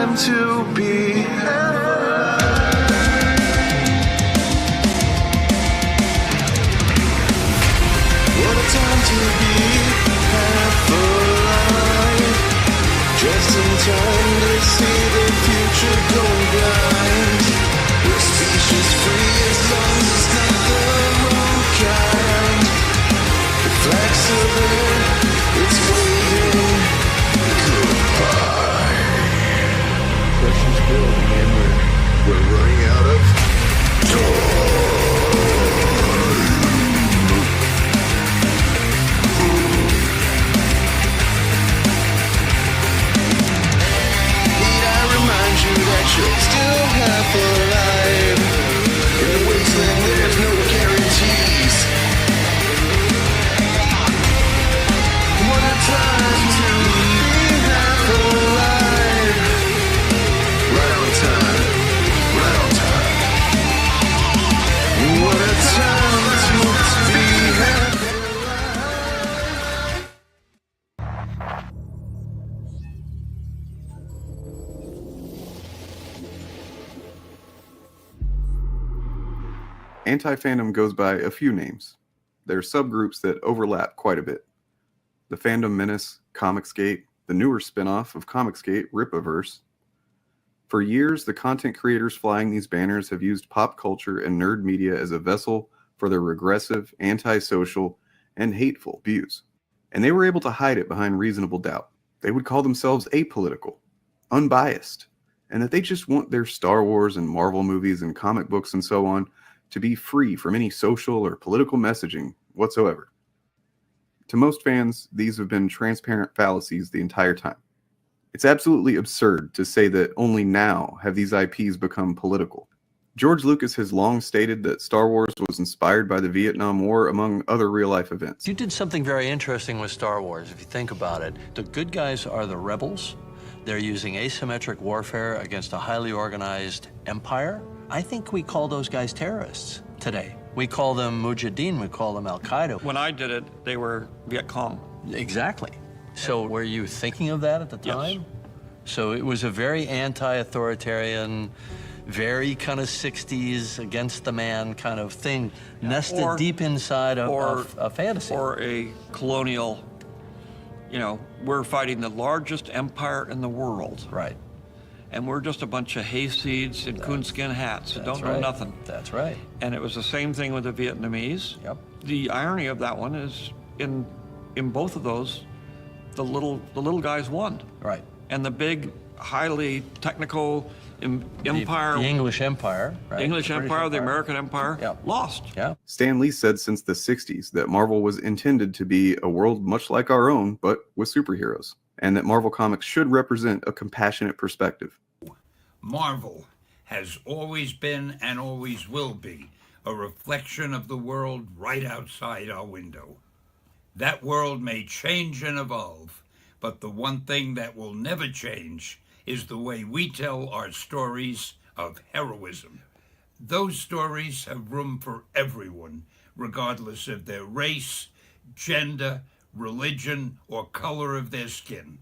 time to be What a time to be half alive. Just in time to see the future going blind. We're species free as long as it's not the wrong kind. The flag's still there, it's waving goodbye. Pressure's building and we're running out of time. That you're still half alive. In the wasteland there's no guarantees. What a time to be half alive. Right on time, right on time. What a time to be half alive. Anti-fandom goes by a few names. There are subgroups that overlap quite a bit. The Fandom Menace, Comicsgate, the newer spin-off of Comicsgate, Ripaverse. For years, the content creators flying these banners have used pop culture and nerd media as a vessel for their regressive, antisocial, and hateful views. And they were able to hide it behind reasonable doubt. They would call themselves apolitical, unbiased, and that they just want their Star Wars and Marvel movies and comic books and so on to be free from any social or political messaging whatsoever. To most fans, these have been transparent fallacies the entire time. It's absolutely absurd to say that only now have these IPs become political. George Lucas has long stated that Star Wars was inspired by the Vietnam War, among other real-life events. You did something very interesting with Star Wars, if you think about it. The good guys are the rebels. They're using asymmetric warfare against a highly organized empire. I think we call those guys terrorists today. We call them Mujahideen, we call them Al-Qaeda. When I did it, they were Viet Cong. Exactly. So were you thinking of that at the time? Yes. So it was a very anti-authoritarian, very kind of 60s against the man kind of thing, nested deep inside of a fantasy. Or a colonial, you know, we're fighting the largest empire in the world. Right. And we're just a bunch of hayseeds in coonskin hats that don't know nothing. That's right. And it was the same thing with the Vietnamese. Yep. The irony of that one is in both of those, the little guys won. Right. And the big, highly technical empire, the English Empire, right? the English Empire, the American Empire, Yep. lost. Yeah. Stan Lee said since the 60s that Marvel was intended to be a world much like our own, but with superheroes, and that Marvel Comics should represent a compassionate perspective. Marvel has always been and always will be a reflection of the world right outside our window. That world may change and evolve, but the one thing that will never change is the way we tell our stories of heroism. Those stories have room for everyone, regardless of their race, gender, religion, or color of their skin.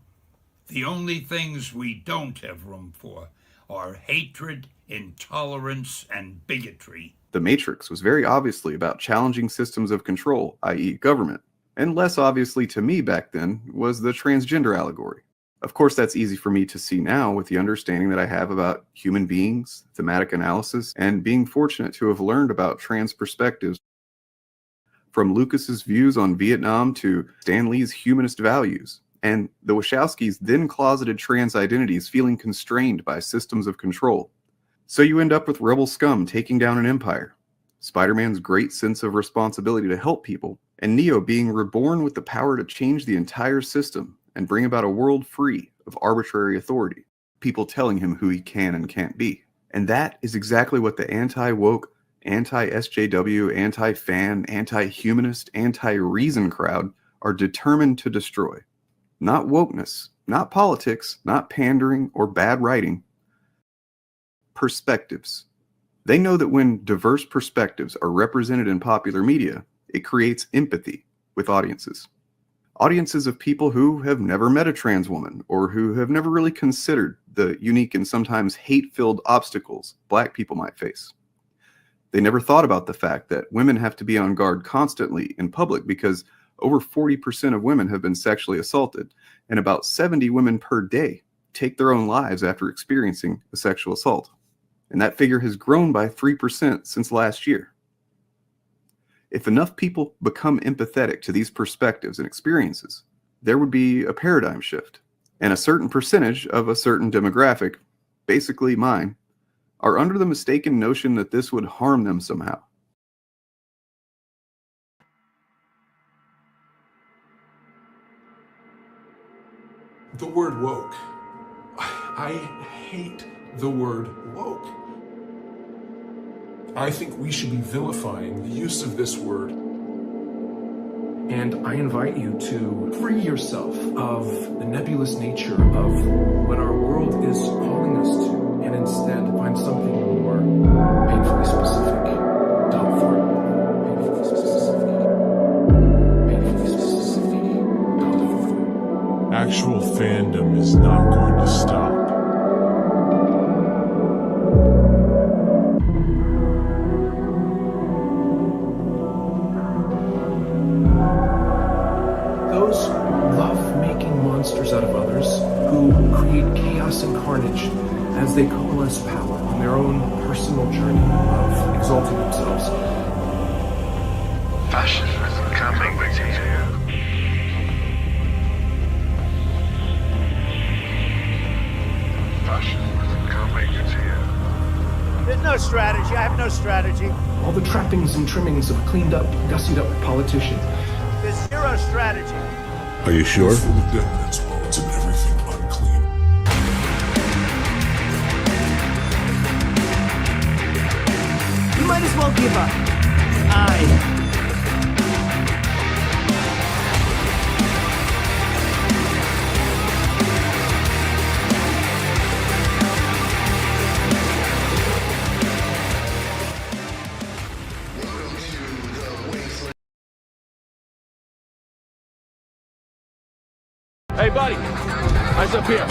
The only things we don't have room for are hatred, intolerance, and bigotry. The Matrix was very obviously about challenging systems of control, i.e. government. And less obviously to me back then was the transgender allegory. Of course, that's easy for me to see now with the understanding that I have about human beings, thematic analysis, and being fortunate to have learned about trans perspectives. From Lucas's views on Vietnam to Stan Lee's humanist values, and the Wachowskis' then closeted trans identities feeling constrained by systems of control. So you end up with rebel scum taking down an empire, Spider-Man's great sense of responsibility to help people, and Neo being reborn with the power to change the entire system and bring about a world free of arbitrary authority, people telling him who he can and can't be. And that is exactly what the anti-woke, anti-SJW, anti-fan, anti-humanist, anti-reason crowd are determined to destroy. Not wokeness, not politics, not pandering or bad writing. Perspectives. They know that when diverse perspectives are represented in popular media, it creates empathy with audiences. Audiences of people who have never met a trans woman or who have never really considered the unique and sometimes hate-filled obstacles Black people might face. They never thought about the fact that women have to be on guard constantly in public because over 40% of women have been sexually assaulted, and about 70 women per day take their own lives after experiencing a sexual assault. And that figure has grown by 3% since last year. If enough people become empathetic to these perspectives and experiences, there would be a paradigm shift, and a certain percentage of a certain demographic, basically mine, are under the mistaken notion that this would harm them somehow. The word woke. I hate the word woke. I think we should be vilifying the use of this word. And I invite you to free yourself of the nebulous nature of what our world is calling us to, and instead find something more painfully specific. Dumb for it. Painfully specific. Painfully specific. Dumb for it. Actual fandom is not going to stop. Those love making monsters out of others who create chaos and carnage as they coalesce power on their own personal journey of exalting themselves. Fascism is coming to you. Fascism is coming to you. There's no strategy. I have no strategy. All the trappings and trimmings of a cleaned up, gussied up politician. There's zero strategy. Are you sure? Full of dead men's bones and everything unclean. You might as well give up. Hey, buddy, eyes up here.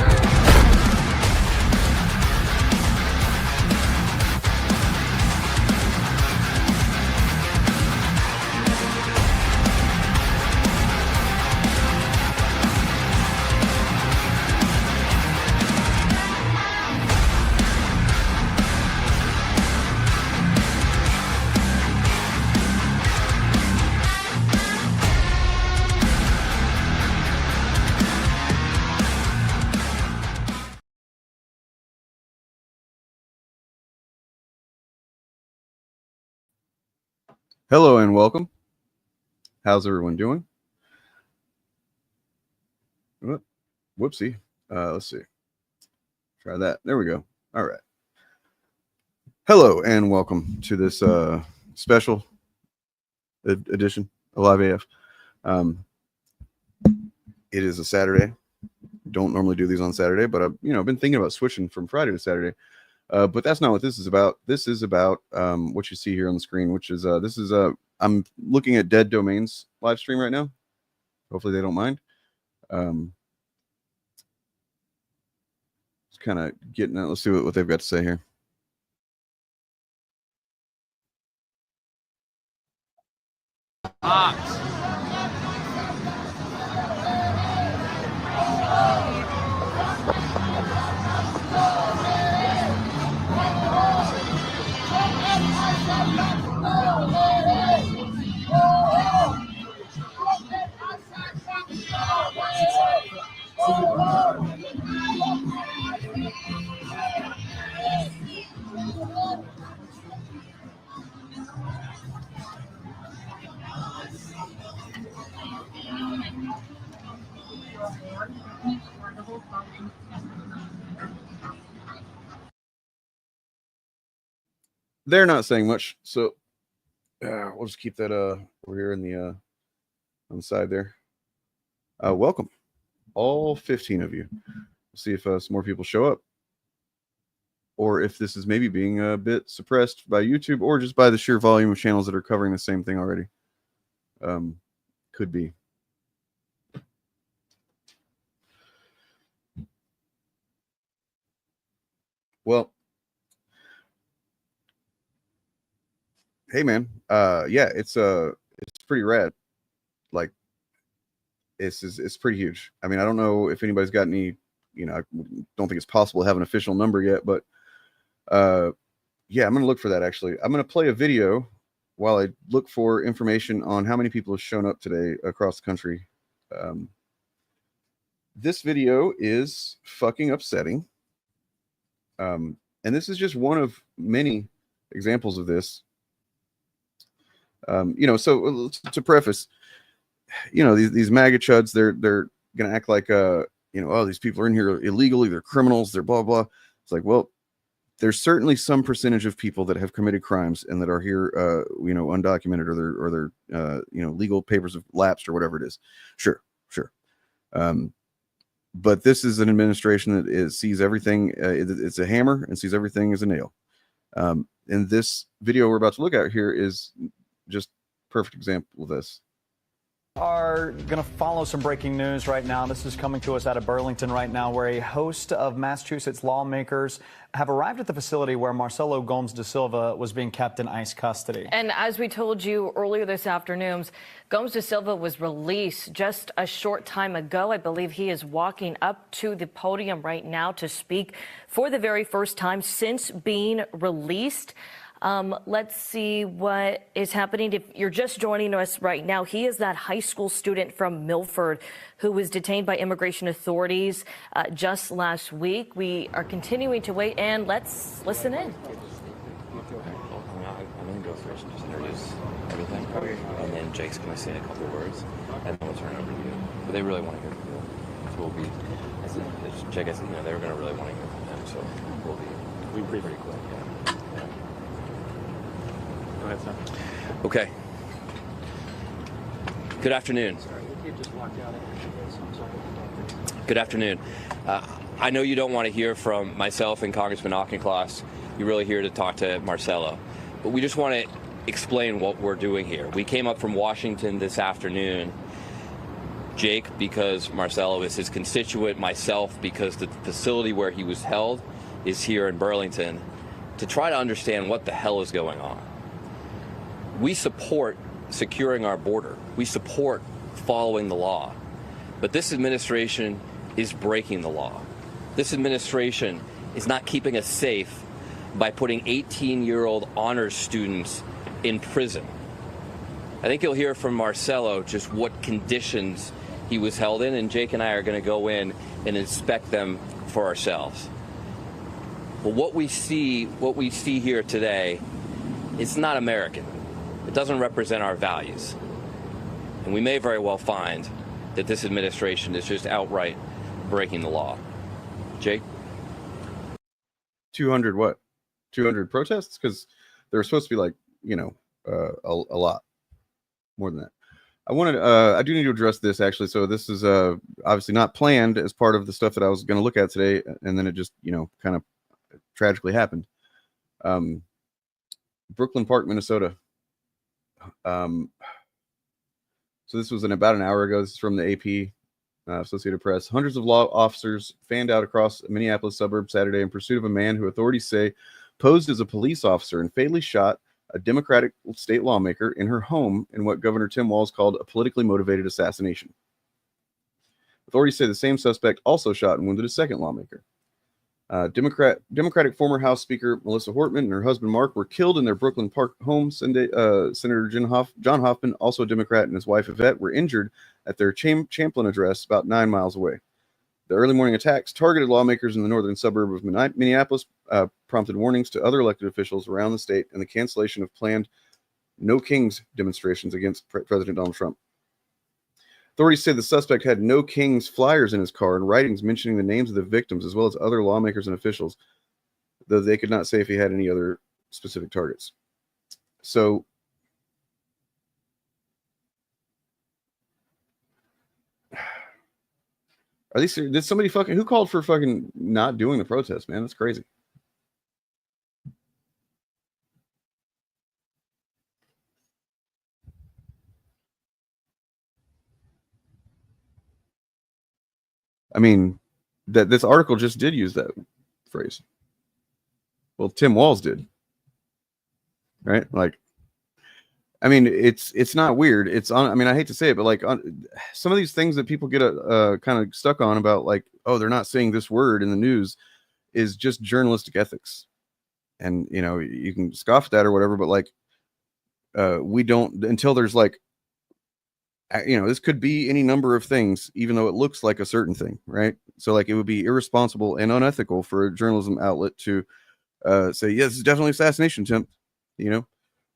Hello and welcome. How's everyone doing? Whoopsie. Let's see. Try that. There we go. All right. Hello and welcome to this special edition of LiveAF. It is a Saturday. Don't normally do these on Saturday, but I've been thinking about switching from Friday to Saturday. But that's not what this is about. This is about what you see here on the screen, which is I'm looking at Dead Domains live stream right now. Hopefully they don't mind. Just kind of getting out. Let's see what they've got to say here. They're not saying much, so we'll just keep that over here in the on the side there. Welcome, all 15 of you. We'll see if some more people show up, or if this is maybe being a bit suppressed by YouTube, or just by the sheer volume of channels that are covering the same thing already. Could be. Well, hey man, yeah, it's pretty rad. Like, it's pretty huge. I mean, I don't know if anybody's got any, I don't think it's possible to have an official number yet, but yeah, I'm gonna look for that. Actually, I'm gonna play a video while I look for information on how many people have shown up today across the country. This video is fucking upsetting. And this is just one of many examples of this. So to preface, these MAGA chuds, they're gonna act like oh, these people are in here illegally, they're criminals, they're blah blah. It's like, well, there's certainly some percentage of people that have committed crimes and that are here undocumented, or their legal papers have lapsed or whatever it is. Sure. But this is an administration that sees everything, it's a hammer, and sees everything as a nail. And this video we're about to look at here is just a perfect example of this. Are going to follow some breaking news right now. This is coming to us out of Burlington right now, where a host of Massachusetts lawmakers have arrived at the facility where Marcelo Gomes da Silva was being kept in ICE custody. And as we told you earlier this afternoon, Gomes da Silva was released just a short time ago. I believe he is walking up to the podium right now to speak for the very first time since being released. Let's see what is happening. If you're just joining us right now, he is that high school student from Milford who was detained by immigration authorities just last week. We are continuing to wait, and let's listen in. I'm going to go first and just introduce everything. And then Jake's going to say a couple words, and then we'll turn it over to you. But they really want to hear from you. So we'll be, Jake, they were going to really want to hear from him, so we'll be pretty quick. Yeah. Go ahead, son. Okay. Good afternoon. Good afternoon. I know you don't want to hear from myself and Congressman Auchincloss. You're really here to talk to Marcelo. But we just want to explain what we're doing here. We came up from Washington this afternoon. Jake, because Marcelo is his constituent, myself, because the facility where he was held is here in Burlington, to try to understand what the hell is going on. We support securing our border. We support following the law. But this administration is breaking the law. This administration is not keeping us safe by putting 18-year-old honors students in prison. I think you'll hear from Marcelo just what conditions he was held in, and Jake and I are going to go in and inspect them for ourselves. But what we see here today, it's not American. It doesn't represent our values. And we may very well find that this administration is just outright breaking the law. Jake? 200 what? 200 protests? Because there were supposed to be a lot more than that. I do need to address this, actually. So this is obviously not planned as part of the stuff that I was going to look at today, and then it just, kind of tragically happened. Brooklyn Park, Minnesota. So this was about an hour ago. This is from the AP, Associated Press. Hundreds of law officers fanned out across a Minneapolis suburb Saturday in pursuit of a man who authorities say posed as a police officer and fatally shot a Democratic state lawmaker in her home in what Governor Tim Walz called a politically motivated assassination. Authorities say the same suspect also shot and wounded a second lawmaker. Democratic former House Speaker Melissa Hortman and her husband Mark were killed in their Brooklyn Park home. Senator John Hoffman, also a Democrat, and his wife Yvette were injured at their Champlin address about 9 miles away. The early morning attacks targeted lawmakers in the northern suburb of Minneapolis, prompted warnings to other elected officials around the state and the cancellation of planned No Kings demonstrations against President Donald Trump. Authorities say the suspect had No Kings flyers in his car and writings mentioning the names of the victims, as well as other lawmakers and officials, though they could not say if he had any other specific targets. So, are these? Did somebody who called for fucking not doing the protest, man? That's crazy. I mean, that this article just did use that phrase. Well, Tim Walz did. Right? Like, I mean, it's not weird. It's on. I mean, I hate to say it, but like some of these things that people get kind of stuck on about, like, oh, they're not saying this word in the news, is just journalistic ethics. And you know, you can scoff at that or whatever, but like, we don't, until there's like, you know, this could be any number of things, even though it looks like a certain thing, right? So like, it would be irresponsible and unethical for a journalism outlet to say, yes, it's definitely assassination attempt, you know,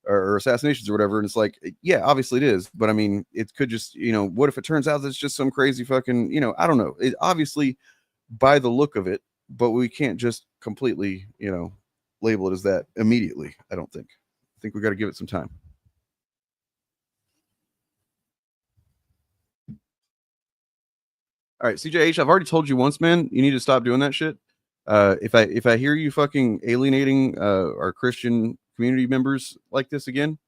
or assassinations or whatever. And it's like, yeah, obviously it is, but I mean, it could just, you know, what if it turns out that it's just some crazy fucking, you know, I don't know. It obviously, by the look of it, but we can't just completely, you know, label it as that immediately. I don't think. I think we got to give it some time. All right, CJH, I've already told you once, man, you need to stop doing that shit. If I hear you fucking alienating our Christian community members like this again,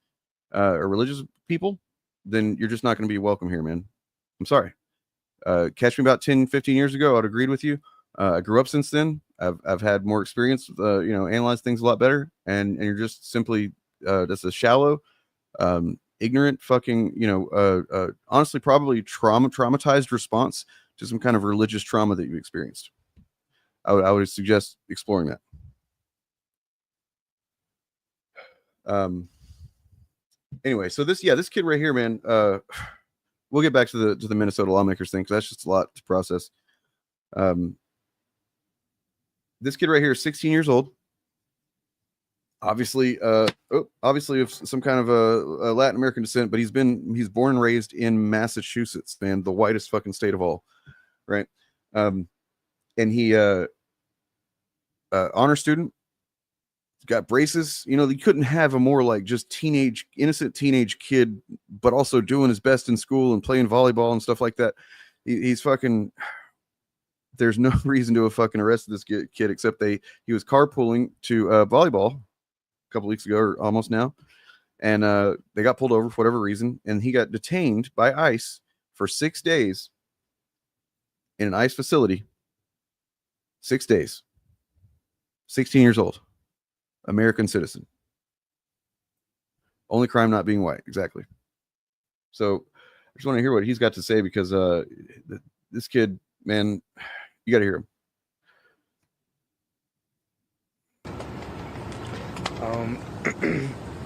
or religious people, then you're just not going to be welcome here, man. I'm sorry. Catch me about 10, 15 years ago, I'd agreed with you. I grew up since then. I've had more experience, you know, analyze things a lot better, and you're just simply that's a shallow, ignorant fucking, you know, honestly probably traumatized response to some kind of religious trauma that you experienced. I would suggest exploring that. Anyway, so this kid right here, man, we'll get back to the Minnesota lawmakers thing, because that's just a lot to process. This kid right here is 16 years old. Obviously of some kind of a Latin American descent, but he's born and raised in Massachusetts, man, the whitest fucking state of all, right? And he honor student, got braces. You know, he couldn't have a more like just innocent teenage kid, but also doing his best in school and playing volleyball and stuff like that. He's fucking. There's no reason to have fucking arrested this kid except he was carpooling to volleyball a couple weeks ago, or almost now, and they got pulled over for whatever reason, and he got detained by ICE for 6 days in an ICE facility. 6 days. 16 years old. American citizen. Only crime not being white. Exactly. So I just want to hear what he's got to say, because this kid, man, you got to hear him.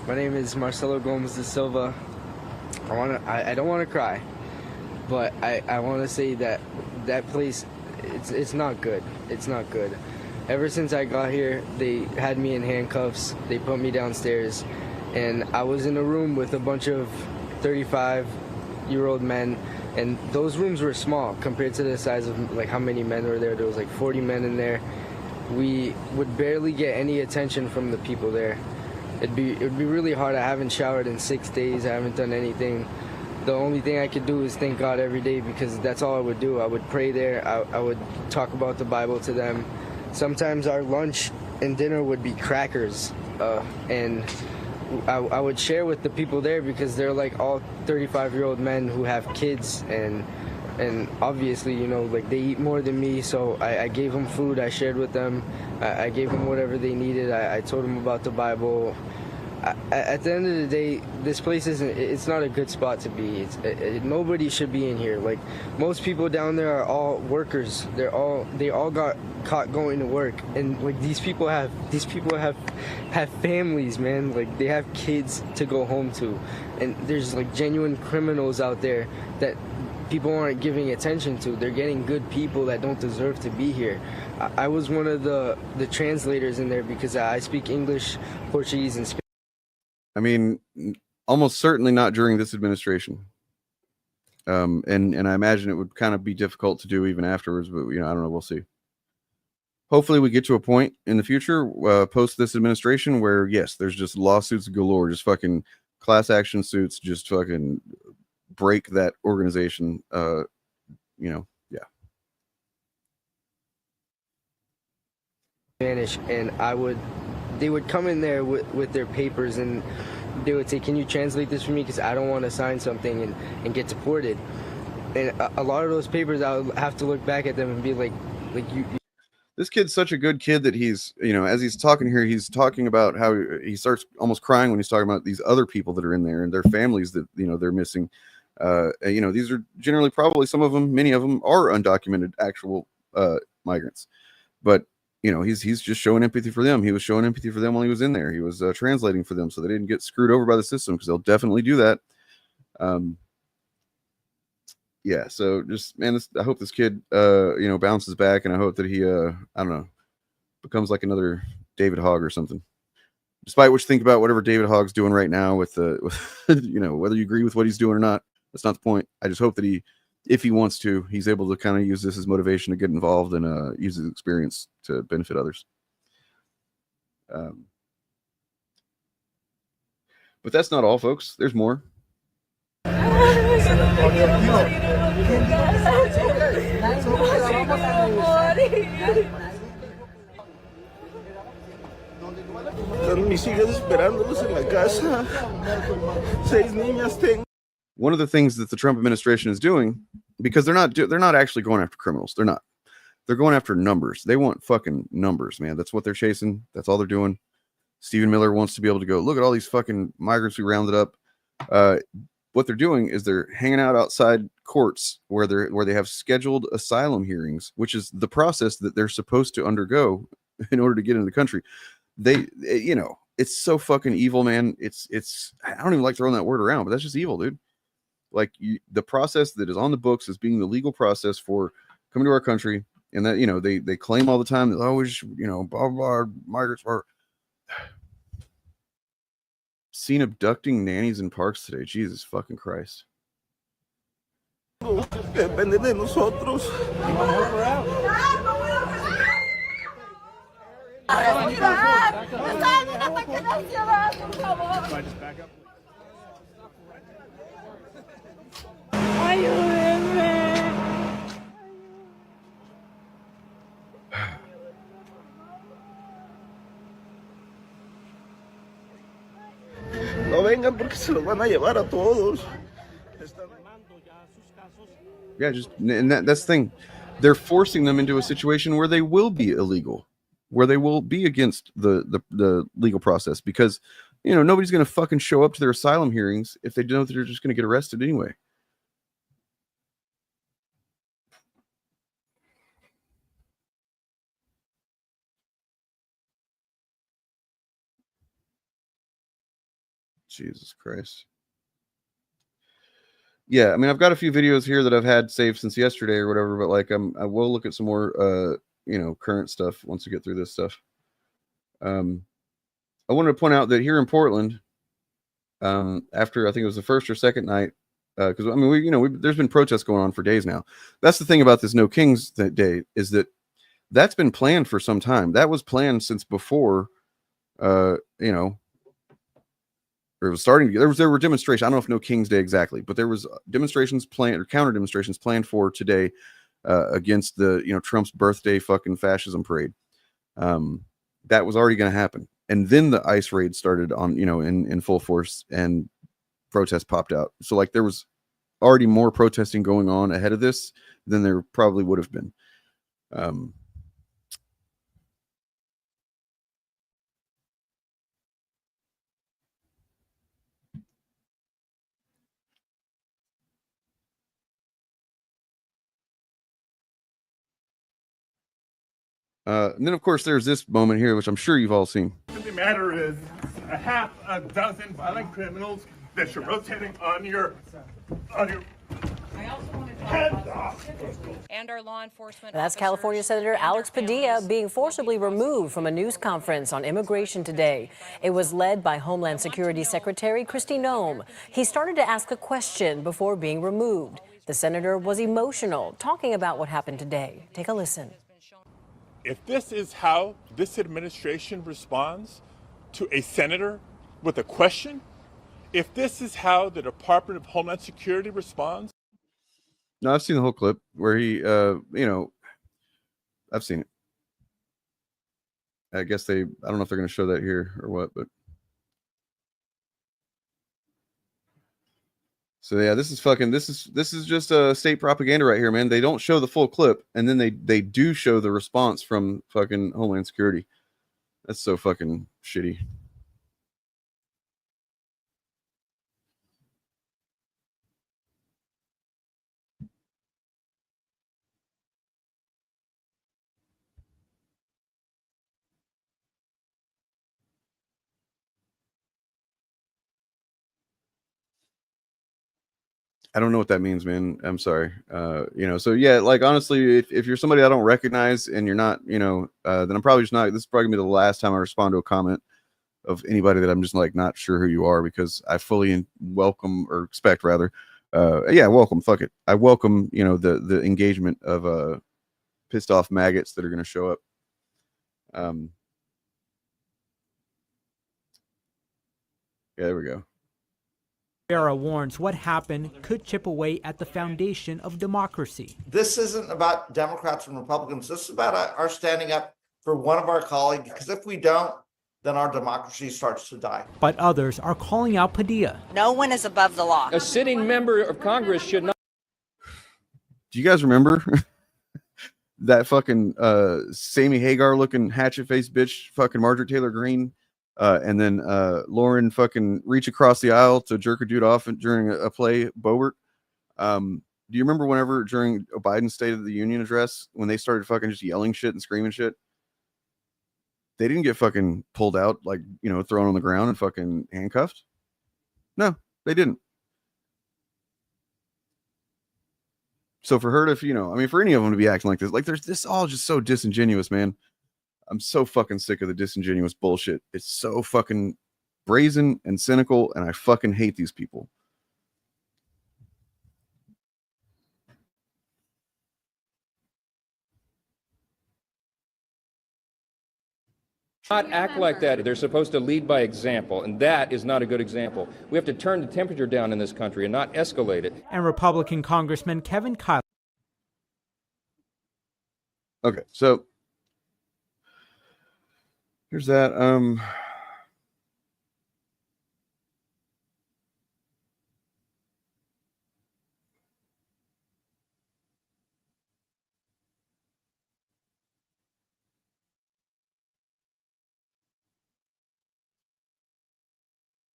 My name is Marcelo Gomes de Silva. I don't want to cry, but I want to say that place, it's not good. It's not good. Ever since I got here, they had me in handcuffs. They put me downstairs, and I was in a room with a bunch of 35-year-old men, and those rooms were small compared to the size of like how many men were there. There was like 40 men in there. We would barely get any attention from the people there. It'd be really hard. I haven't showered in 6 days. I haven't done anything. The only thing I could do is thank God every day, because that's all I would do. I would pray there. I would talk about the Bible to them. Sometimes our lunch and dinner would be crackers, and I would share with the people there, because they're like all 35-year-old men who have kids, and obviously, you know, like they eat more than me, so I gave them food. I shared with them. I gave them whatever they needed. I told them about the Bible. At the end of the day, this place it's not a good spot to be. Nobody should be in here. Like, most people down there are all workers. They all got caught going to work, and like these people have families, man. Like, they have kids to go home to, and there's like genuine criminals out there that people aren't giving attention to. They're getting good people that don't deserve to be here. I was one of the translators in there, because I speak English, Portuguese, and Spanish. I mean, almost certainly not during this administration. And I imagine it would kind of be difficult to do even afterwards, but, you know, I don't know. We'll see. Hopefully we get to a point in the future, post this administration, where, yes, there's just lawsuits galore, just fucking class action suits, just fucking break that organization. You know, yeah. Spanish, and they would come in there with their papers, and they would say, can you translate this for me, because I don't want to sign something and get deported. And a lot of those papers, I would have to look back at them and be like you. This kid's such a good kid that he's, you know, as he's talking here, he's talking about how he starts almost crying when he's talking about these other people that are in there and their families that, you know, they're missing. You know, these are generally probably some of them, many of them are undocumented actual migrants. But, you know, he's just showing empathy for them. He was showing empathy for them while he was in there. He was translating for them so they didn't get screwed over by the system, because they'll definitely do that. Yeah, so just, man, I hope this kid, you know, bounces back, and I hope that he, I don't know, becomes like another David Hogg or something. Despite what you think about whatever David Hogg's doing right now with you know, whether you agree with what he's doing or not, that's not the point. I just hope that he, if he wants to, he's able to kind of use this as motivation to get involved and use his experience to benefit others. But that's not all, folks. There's more. One of the things that the Trump administration is doing, because they're not actually going after criminals. They're not. They're going after numbers. They want fucking numbers, man. That's what they're chasing. That's all they're doing. Stephen Miller wants to be able to go, look at all these fucking migrants we rounded up. What they're doing is they're hanging out outside courts where they have scheduled asylum hearings, which is the process that they're supposed to undergo in order to get into the country. You know, it's so fucking evil, man. It's I don't even like throwing that word around, but that's just evil, dude. Like, the process that is on the books as being the legal process for coming to our country, and that, you know, they claim all the time that always, you know, blah blah, migrants are seen abducting nannies in parks today. Jesus fucking Christ. Depende de nosotros. No vengan porque se los van a llevar a todos. Yeah, and that's the thing. They're forcing them into a situation where they will be illegal, where they will be against the legal process, because, you know, nobody's going to fucking show up to their asylum hearings if they know that they're just going to get arrested anyway. Jesus Christ. Yeah, I mean, I've got a few videos here that I've had saved since yesterday or whatever, but like, I will look at some more, you know, current stuff once we get through this stuff. I wanted to point out that here in Portland, after I think it was the first or second night, because I mean, there's been protests going on for days now. That's the thing about this No Kings Day, is that that's been planned for some time. That was planned since before, you know, or it was starting. There were demonstrations. I don't know if No King's Day exactly, but there was demonstrations planned, or counter demonstrations planned for today against the, you know, Trump's birthday fucking fascism parade. That was already going to happen, and then the ICE raid started on, you know, in full force, and protests popped out. So like, there was already more protesting going on ahead of this than there probably would have been. And then, of course, there's this moment here, which I'm sure you've all seen. The matter is a half a dozen violent criminals that you're rotating on your head off. And our law enforcement. That's California Senator Alex Padilla being forcibly removed from a news conference on immigration today. It was led by Homeland Security Secretary Kristi Noem. He started to ask a question before being removed. The senator was emotional, talking about what happened today. Take a listen. If this is how this administration responds to a senator with a question, if this is how the Department of Homeland Security responds. No, I've seen the whole clip where he, you know, I've seen it. I guess I don't know if they're going to show that here or what, but So yeah, this is just a state propaganda right here, man. They don't show the full clip, and then they do show the response from fucking Homeland Security. That's so fucking shitty. I don't know what that means, man. I'm sorry. So yeah, like honestly, if you're somebody I don't recognize and you're not, then I'm probably just not. This is probably gonna be the last time I respond to a comment of anybody that I'm just like not sure who you are, because I fully welcome or expect rather. Welcome. Fuck it. I welcome, the engagement of pissed off maggots that are gonna show up. Yeah, there we go. Rivera warns what happened could chip away at the foundation of democracy. This isn't about Democrats and Republicans. This is about our standing up for one of our colleagues, because if we don't, then our democracy starts to die. But others are calling out Padilla. No one is above the law. A sitting member of Congress should not. Do you guys remember that fucking Sammy Hagar looking hatchet faced bitch, fucking Margaret Taylor Greene? And then Lauren fucking reach across the aisle to jerk a dude off during a play, Boebert. Do you remember whenever during Biden's State of the Union address, when they started fucking just yelling shit and screaming shit? They didn't get fucking pulled out, like, thrown on the ground and fucking handcuffed. No, they didn't. So for her to, for any of them to be acting like this, like this all just so disingenuous, man. I'm so fucking sick of the disingenuous bullshit. It's so fucking brazen and cynical, and I fucking hate these people. Not act like that. They're supposed to lead by example, and that is not a good example. We have to turn the temperature down in this country and not escalate it. And Republican Congressman Kevin Kyle. Okay, so here's that.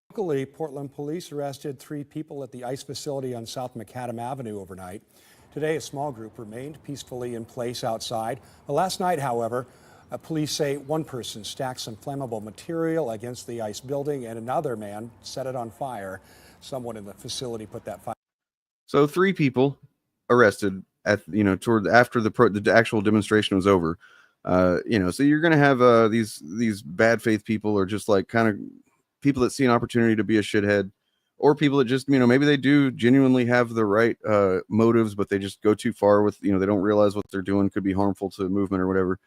Locally, Portland police arrested 3 people at the ICE facility on South Macadam Avenue overnight. Today, a small group remained peacefully in place outside. Last night, however, police say one person stacked some flammable material against the ICE building and another man set it on fire. Someone in the facility put that fire. So 3 people arrested at, toward after the actual demonstration was over. So you're going to have these bad faith people, or just like kind of people that see an opportunity to be a shithead, or people that just, maybe they do genuinely have the right motives, but they just go too far with, they don't realize what they're doing could be harmful to the movement or whatever.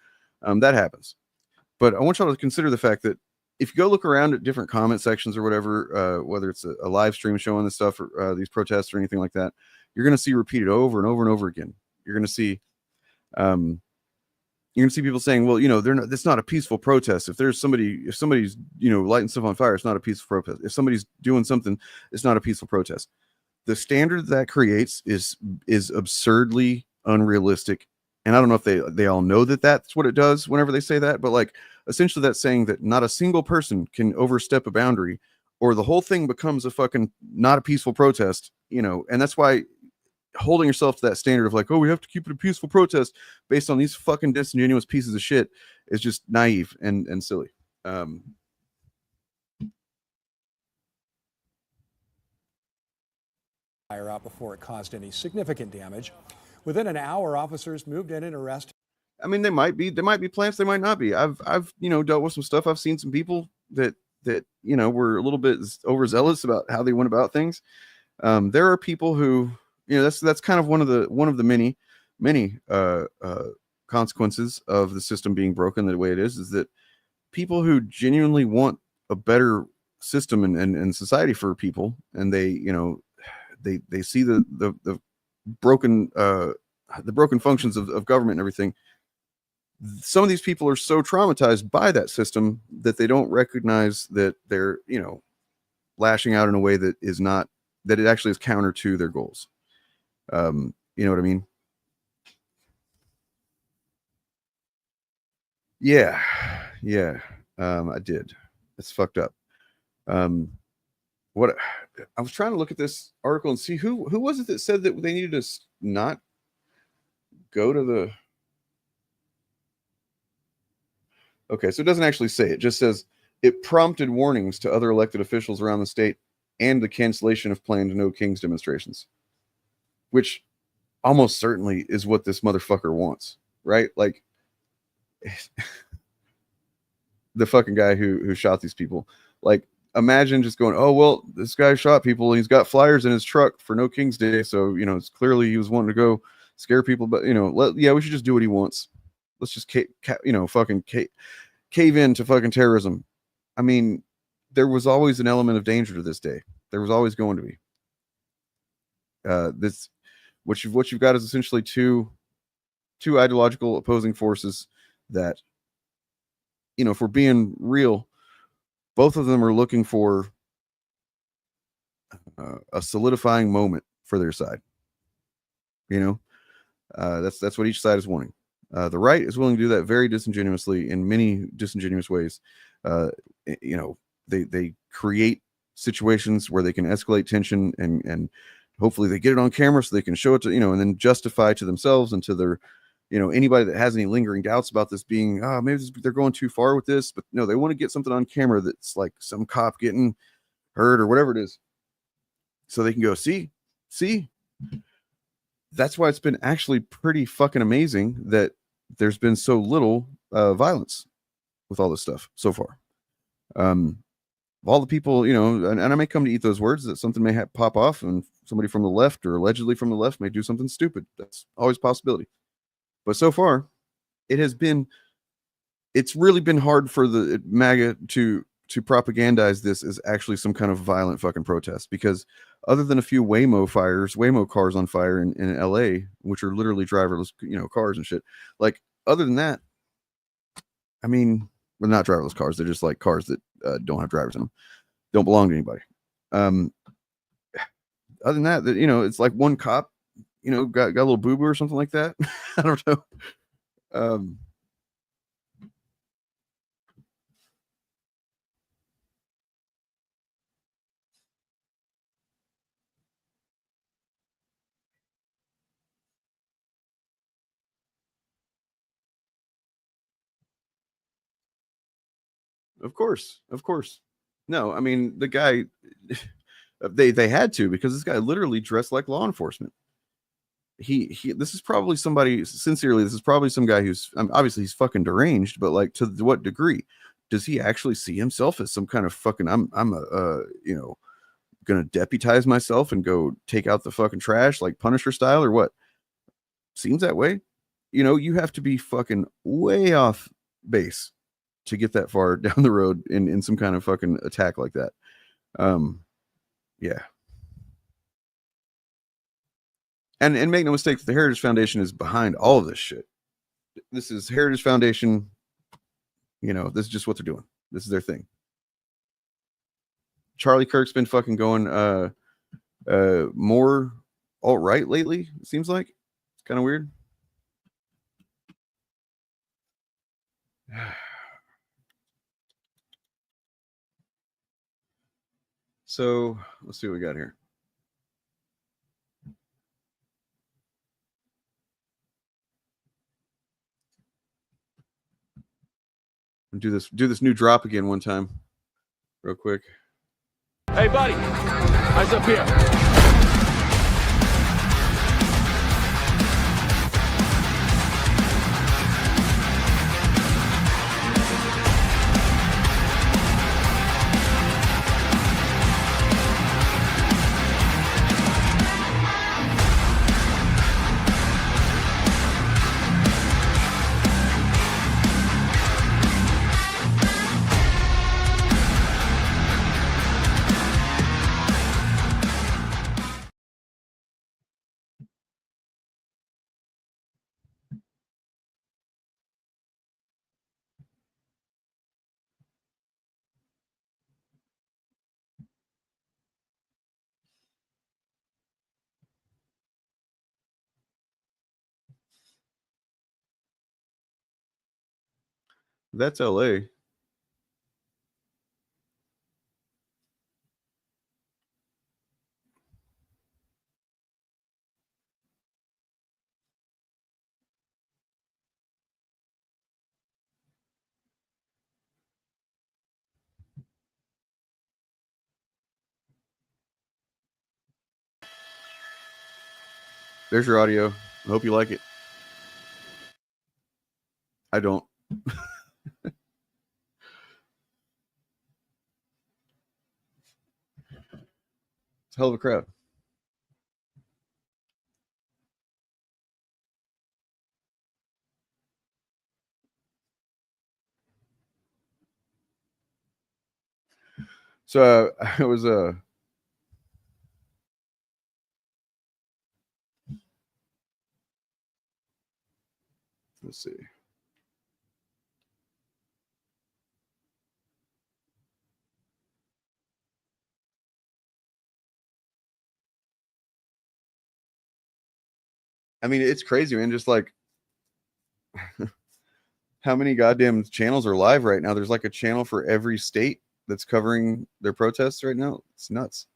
That happens. But I want y'all to consider the fact that if you go look around at different comment sections or whatever, whether it's a live stream showing this stuff or these protests or anything like that, you're going to see repeated over and over and over again. You're going to see people saying, well, they're not, it's not a peaceful protest. If somebody's, lighting stuff on fire, it's not a peaceful protest. If somebody's doing something, it's not a peaceful protest. The standard that creates is absurdly unrealistic. And I don't know if they all know that that's what it does whenever they say that, but like essentially that's saying that not a single person can overstep a boundary, or the whole thing becomes a fucking not a peaceful protest, and that's why holding yourself to that standard of like, oh, we have to keep it a peaceful protest based on these fucking disingenuous pieces of shit is just naive and silly. Fire out before it caused any significant damage. Within an hour, officers moved in and arrested. I mean, there might be plants, they might not be. I've dealt with some stuff. I've seen some people that were a little bit overzealous about how they went about things. There are people who, that's kind of one of the many consequences of the system being broken the way it is that people who genuinely want a better system and society for people, and they see the broken functions of government and everything. Some of these people are so traumatized by that system that they don't recognize that they're lashing out in a way that is not that it actually is counter to their goals. You know what I mean? Yeah. I did. It's fucked up. What I was trying to look at this article and see who was it that said that they needed to not go to the. Okay, so it doesn't actually say. It just says it prompted warnings to other elected officials around the state and the cancellation of planned No Kings demonstrations, which almost certainly is what this motherfucker wants, right? Like the fucking guy who shot these people. Like, imagine just going, oh, well, this guy shot people and he's got flyers in his truck for No King's Day. So, you know, it's clearly he was wanting to go scare people, but, you know, we should just do what he wants. Let's just, cave in to fucking terrorism. I mean, there was always an element of danger to this day. There was always going to be. What you've got is essentially two ideological opposing forces that, you know, if we're being real, both of them are looking for a solidifying moment for their side. You know, that's what each side is wanting. The right is willing to do that very disingenuously in many disingenuous ways. You know, they create situations where they can escalate tension and hopefully they get it on camera so they can show it to, you know, and then justify to themselves and to their, you know, anybody that has any lingering doubts about this being, maybe they're going too far with this, but no, they want to get something on camera that's like some cop getting hurt or whatever it is. So they can go, see, that's why it's been actually pretty fucking amazing that there's been so little violence with all this stuff so far. All the people, you know, and I may come to eat those words that something may pop off and somebody from the left or allegedly from the left may do something stupid. That's always a possibility. But so far, it's really been hard for the MAGA to propagandize this as actually some kind of violent fucking protest, because other than a few Waymo cars on fire in LA, which are literally driverless, you know, cars and shit. Like, other than that, I mean, well, not driverless cars. They're just like cars that don't have drivers in them, don't belong to anybody. Other than that, you know, it's like one cop, you know, got a little boo-boo or something like that. I don't know. Of course. No, I mean, the guy, they had to, because this guy literally dressed like law enforcement. This is probably somebody, sincerely, this is probably some guy who's, obviously he's fucking deranged, but like, to what degree does he actually see himself as some kind of fucking, I'm you know, gonna deputize myself and go take out the fucking trash like Punisher style or what? Seems that way. You know, you have to be fucking way off base to get that far down the road in some kind of fucking attack like that. Yeah. And make no mistake, the Heritage Foundation is behind all of this shit. This is Heritage Foundation. You know, this is just what they're doing. This is their thing. Charlie Kirk's been fucking going more alt-right lately, it seems like. It's kind of weird. So let's see what we got here. Do this new drop again one time, real quick. Hey, buddy, eyes up here. That's LA. There's your audio. I hope you like it. I don't. It's a hell of a crowd. So I was let's see. I mean, it's crazy, man. Just like how many goddamn channels are live right now? There's like a channel for every state that's covering their protests right now. It's nuts.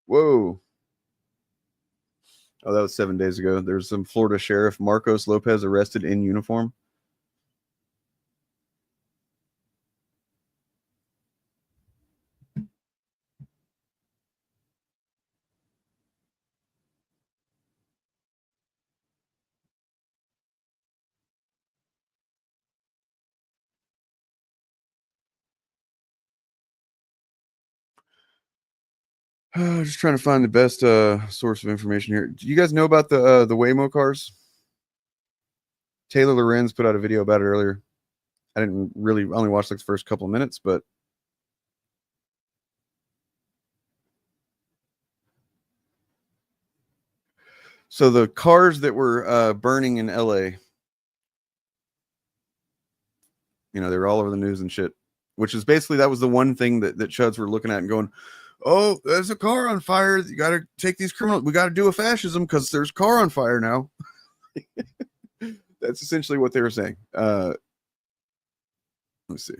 Whoa. Oh, that was 7 days ago. There's some Florida sheriff, Marcos Lopez, arrested in uniform. Just trying to find the best source of information here. Do you guys know about the Waymo cars? Taylor Lorenz put out a video about it earlier. I didn't really only watch like the first couple of minutes, but so the cars that were burning in LA, you know, they were all over the news and shit, which is basically that was the one thing that chuds were looking at and going, oh, there's a car on fire. You got to take these criminals. We got to do a fascism because there's a car on fire now. That's essentially what they were saying. Let's see.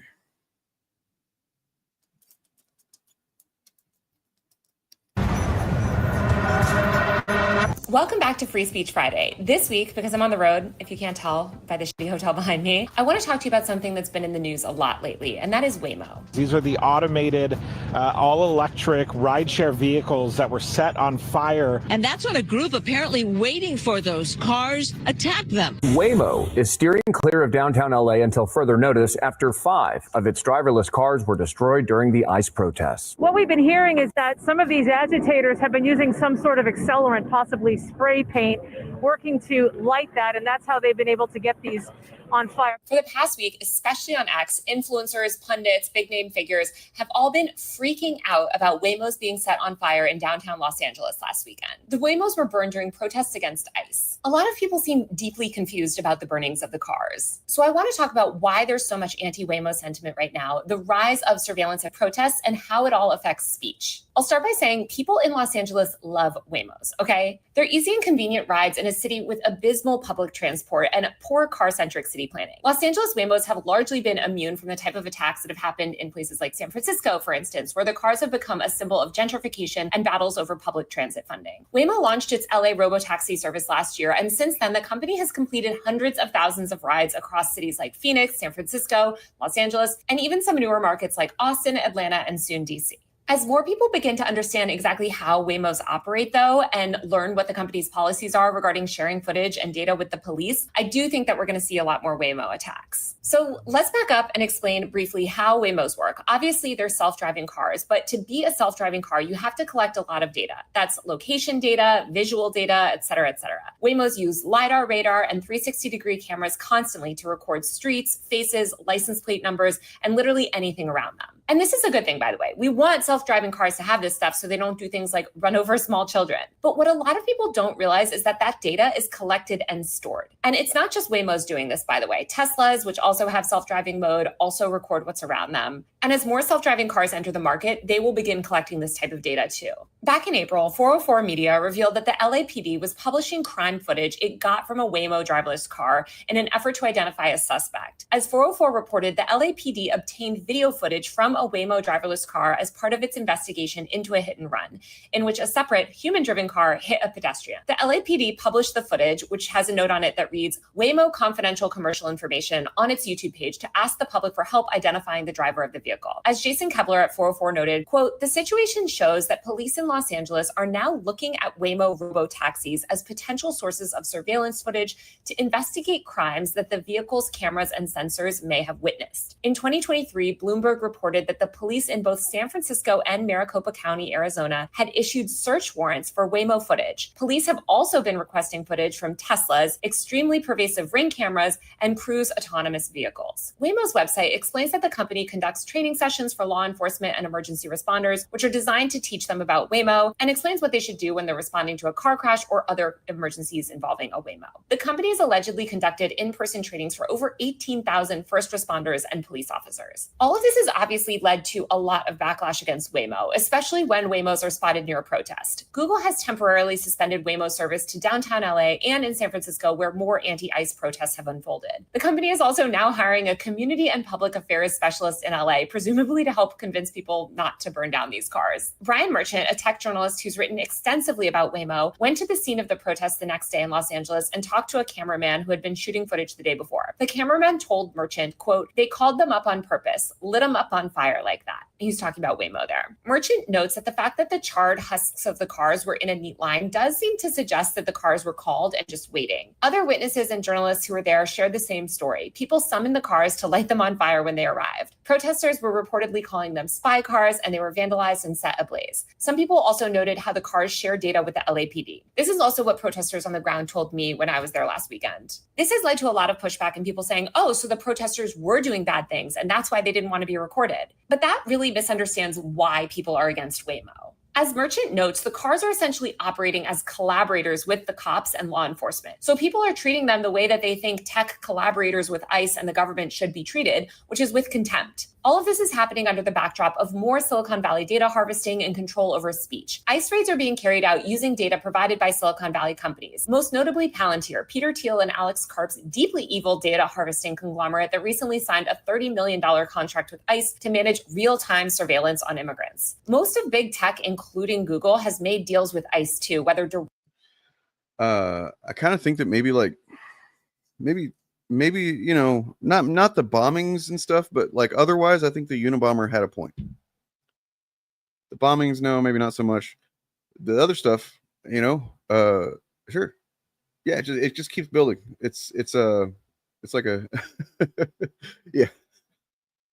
Welcome back to Free Speech Friday. This week, because I'm on the road, if you can't tell by the shitty hotel behind me, I want to talk to you about something that's been in the news a lot lately, and that is Waymo. These are the automated, all-electric rideshare vehicles that were set on fire. And that's when a group apparently waiting for those cars attacked them. Waymo is steering clear of downtown LA until further notice after 5 of its driverless cars were destroyed during the ICE protests. What we've been hearing is that some of these agitators have been using some sort of accelerant, possibly spray paint, working to light that, and that's how they've been able to get these on fire. For the past week, especially on X, influencers, pundits, big name figures have all been freaking out about Waymos being set on fire in downtown Los Angeles last weekend. The Waymos were burned during protests against ICE. A lot of people seem deeply confused about the burnings of the cars. So I want to talk about why there's so much anti-Waymo sentiment right now, the rise of surveillance and protests, and how it all affects speech. I'll start by saying people in Los Angeles love Waymos, okay? They're easy and convenient rides in a city with abysmal public transport and poor car-centric city planning. Los Angeles Waymos have largely been immune from the type of attacks that have happened in places like San Francisco, for instance, where the cars have become a symbol of gentrification and battles over public transit funding. Waymo launched its LA robotaxi service last year, and since then, the company has completed hundreds of thousands of rides across cities like Phoenix, San Francisco, Los Angeles, and even some newer markets like Austin, Atlanta, and soon DC. As more people begin to understand exactly how Waymos operate, though, and learn what the company's policies are regarding sharing footage and data with the police, I do think that we're going to see a lot more Waymo attacks. So let's back up and explain briefly how Waymos work. Obviously, they're self-driving cars, but to be a self-driving car, you have to collect a lot of data. That's location data, visual data, et cetera, et cetera. Waymos use LiDAR, radar, and 360-degree cameras constantly to record streets, faces, license plate numbers, and literally anything around them. And this is a good thing, by the way. We want self-driving cars to have this stuff so they don't do things like run over small children. But what a lot of people don't realize is that that data is collected and stored. And it's not just Waymo's doing this, by the way. Teslas, which also have self-driving mode, also record what's around them. And as more self-driving cars enter the market, they will begin collecting this type of data too. Back in April, 404 Media revealed that the LAPD was publishing crime footage it got from a Waymo driverless car in an effort to identify a suspect. As 404 reported, the LAPD obtained video footage from a Waymo driverless car as part of its investigation into a hit and run, in which a separate human-driven car hit a pedestrian. The LAPD published the footage, which has a note on it that reads, Waymo confidential commercial information, on its YouTube page to ask the public for help identifying the driver of the vehicle. As Jason Kepler at 404 noted, quote, the situation shows that police in Los Angeles are now looking at Waymo robo-taxis as potential sources of surveillance footage to investigate crimes that the vehicle's cameras and sensors may have witnessed. In 2023, Bloomberg reported that the police in both San Francisco and Maricopa County, Arizona, had issued search warrants for Waymo footage. Police have also been requesting footage from Teslas, extremely pervasive Ring cameras, and Cruise autonomous vehicles. Waymo's website explains that the company conducts training sessions for law enforcement and emergency responders, which are designed to teach them about Waymo, and explains what they should do when they're responding to a car crash or other emergencies involving a Waymo. The company has allegedly conducted in-person trainings for over 18,000 first responders and police officers. All of this has obviously led to a lot of backlash against Waymo, especially when Waymos are spotted near a protest. Google has temporarily suspended Waymo service to downtown LA and in San Francisco, where more anti-ICE protests have unfolded. The company is also now hiring a community and public affairs specialist in LA, presumably to help convince people not to burn down these cars. Brian Merchant, a tech journalist who's written extensively about Waymo, went to the scene of the protest the next day in Los Angeles and talked to a cameraman who had been shooting footage the day before. The cameraman told Merchant, quote, they called them up on purpose, lit them up on fire like that. He's talking about Waymo there. Merchant notes that the fact that the charred husks of the cars were in a neat line does seem to suggest that the cars were called and just waiting. Other witnesses and journalists who were there shared the same story. People summoned the cars to light them on fire when they arrived. Protesters were reportedly calling them spy cars, and they were vandalized and set ablaze. Some people also noted how the cars shared data with the LAPD. This is also what protesters on the ground told me when I was there last weekend. This has led to a lot of pushback and people saying, oh, so the protesters were doing bad things, and that's why they didn't want to be recorded. But that really misunderstands why people are against Waymo. As Merchant notes, the cars are essentially operating as collaborators with the cops and law enforcement. So people are treating them the way that they think tech collaborators with ICE and the government should be treated, which is with contempt. All of this is happening under the backdrop of more Silicon Valley data harvesting and control over speech. ICE raids are being carried out using data provided by Silicon Valley companies, most notably Palantir, Peter Thiel and Alex Karp's deeply evil data harvesting conglomerate that recently signed a $30 million contract with ICE to manage real-time surveillance on immigrants. Most of big tech, including Google, has made deals with ICE too, whether I kind of think that maybe you know, not the bombings and stuff, but like otherwise I think the Unabomber had a point. The bombings, no, maybe not so much. The other stuff, you know, sure, yeah, it just keeps building. It's like a yeah.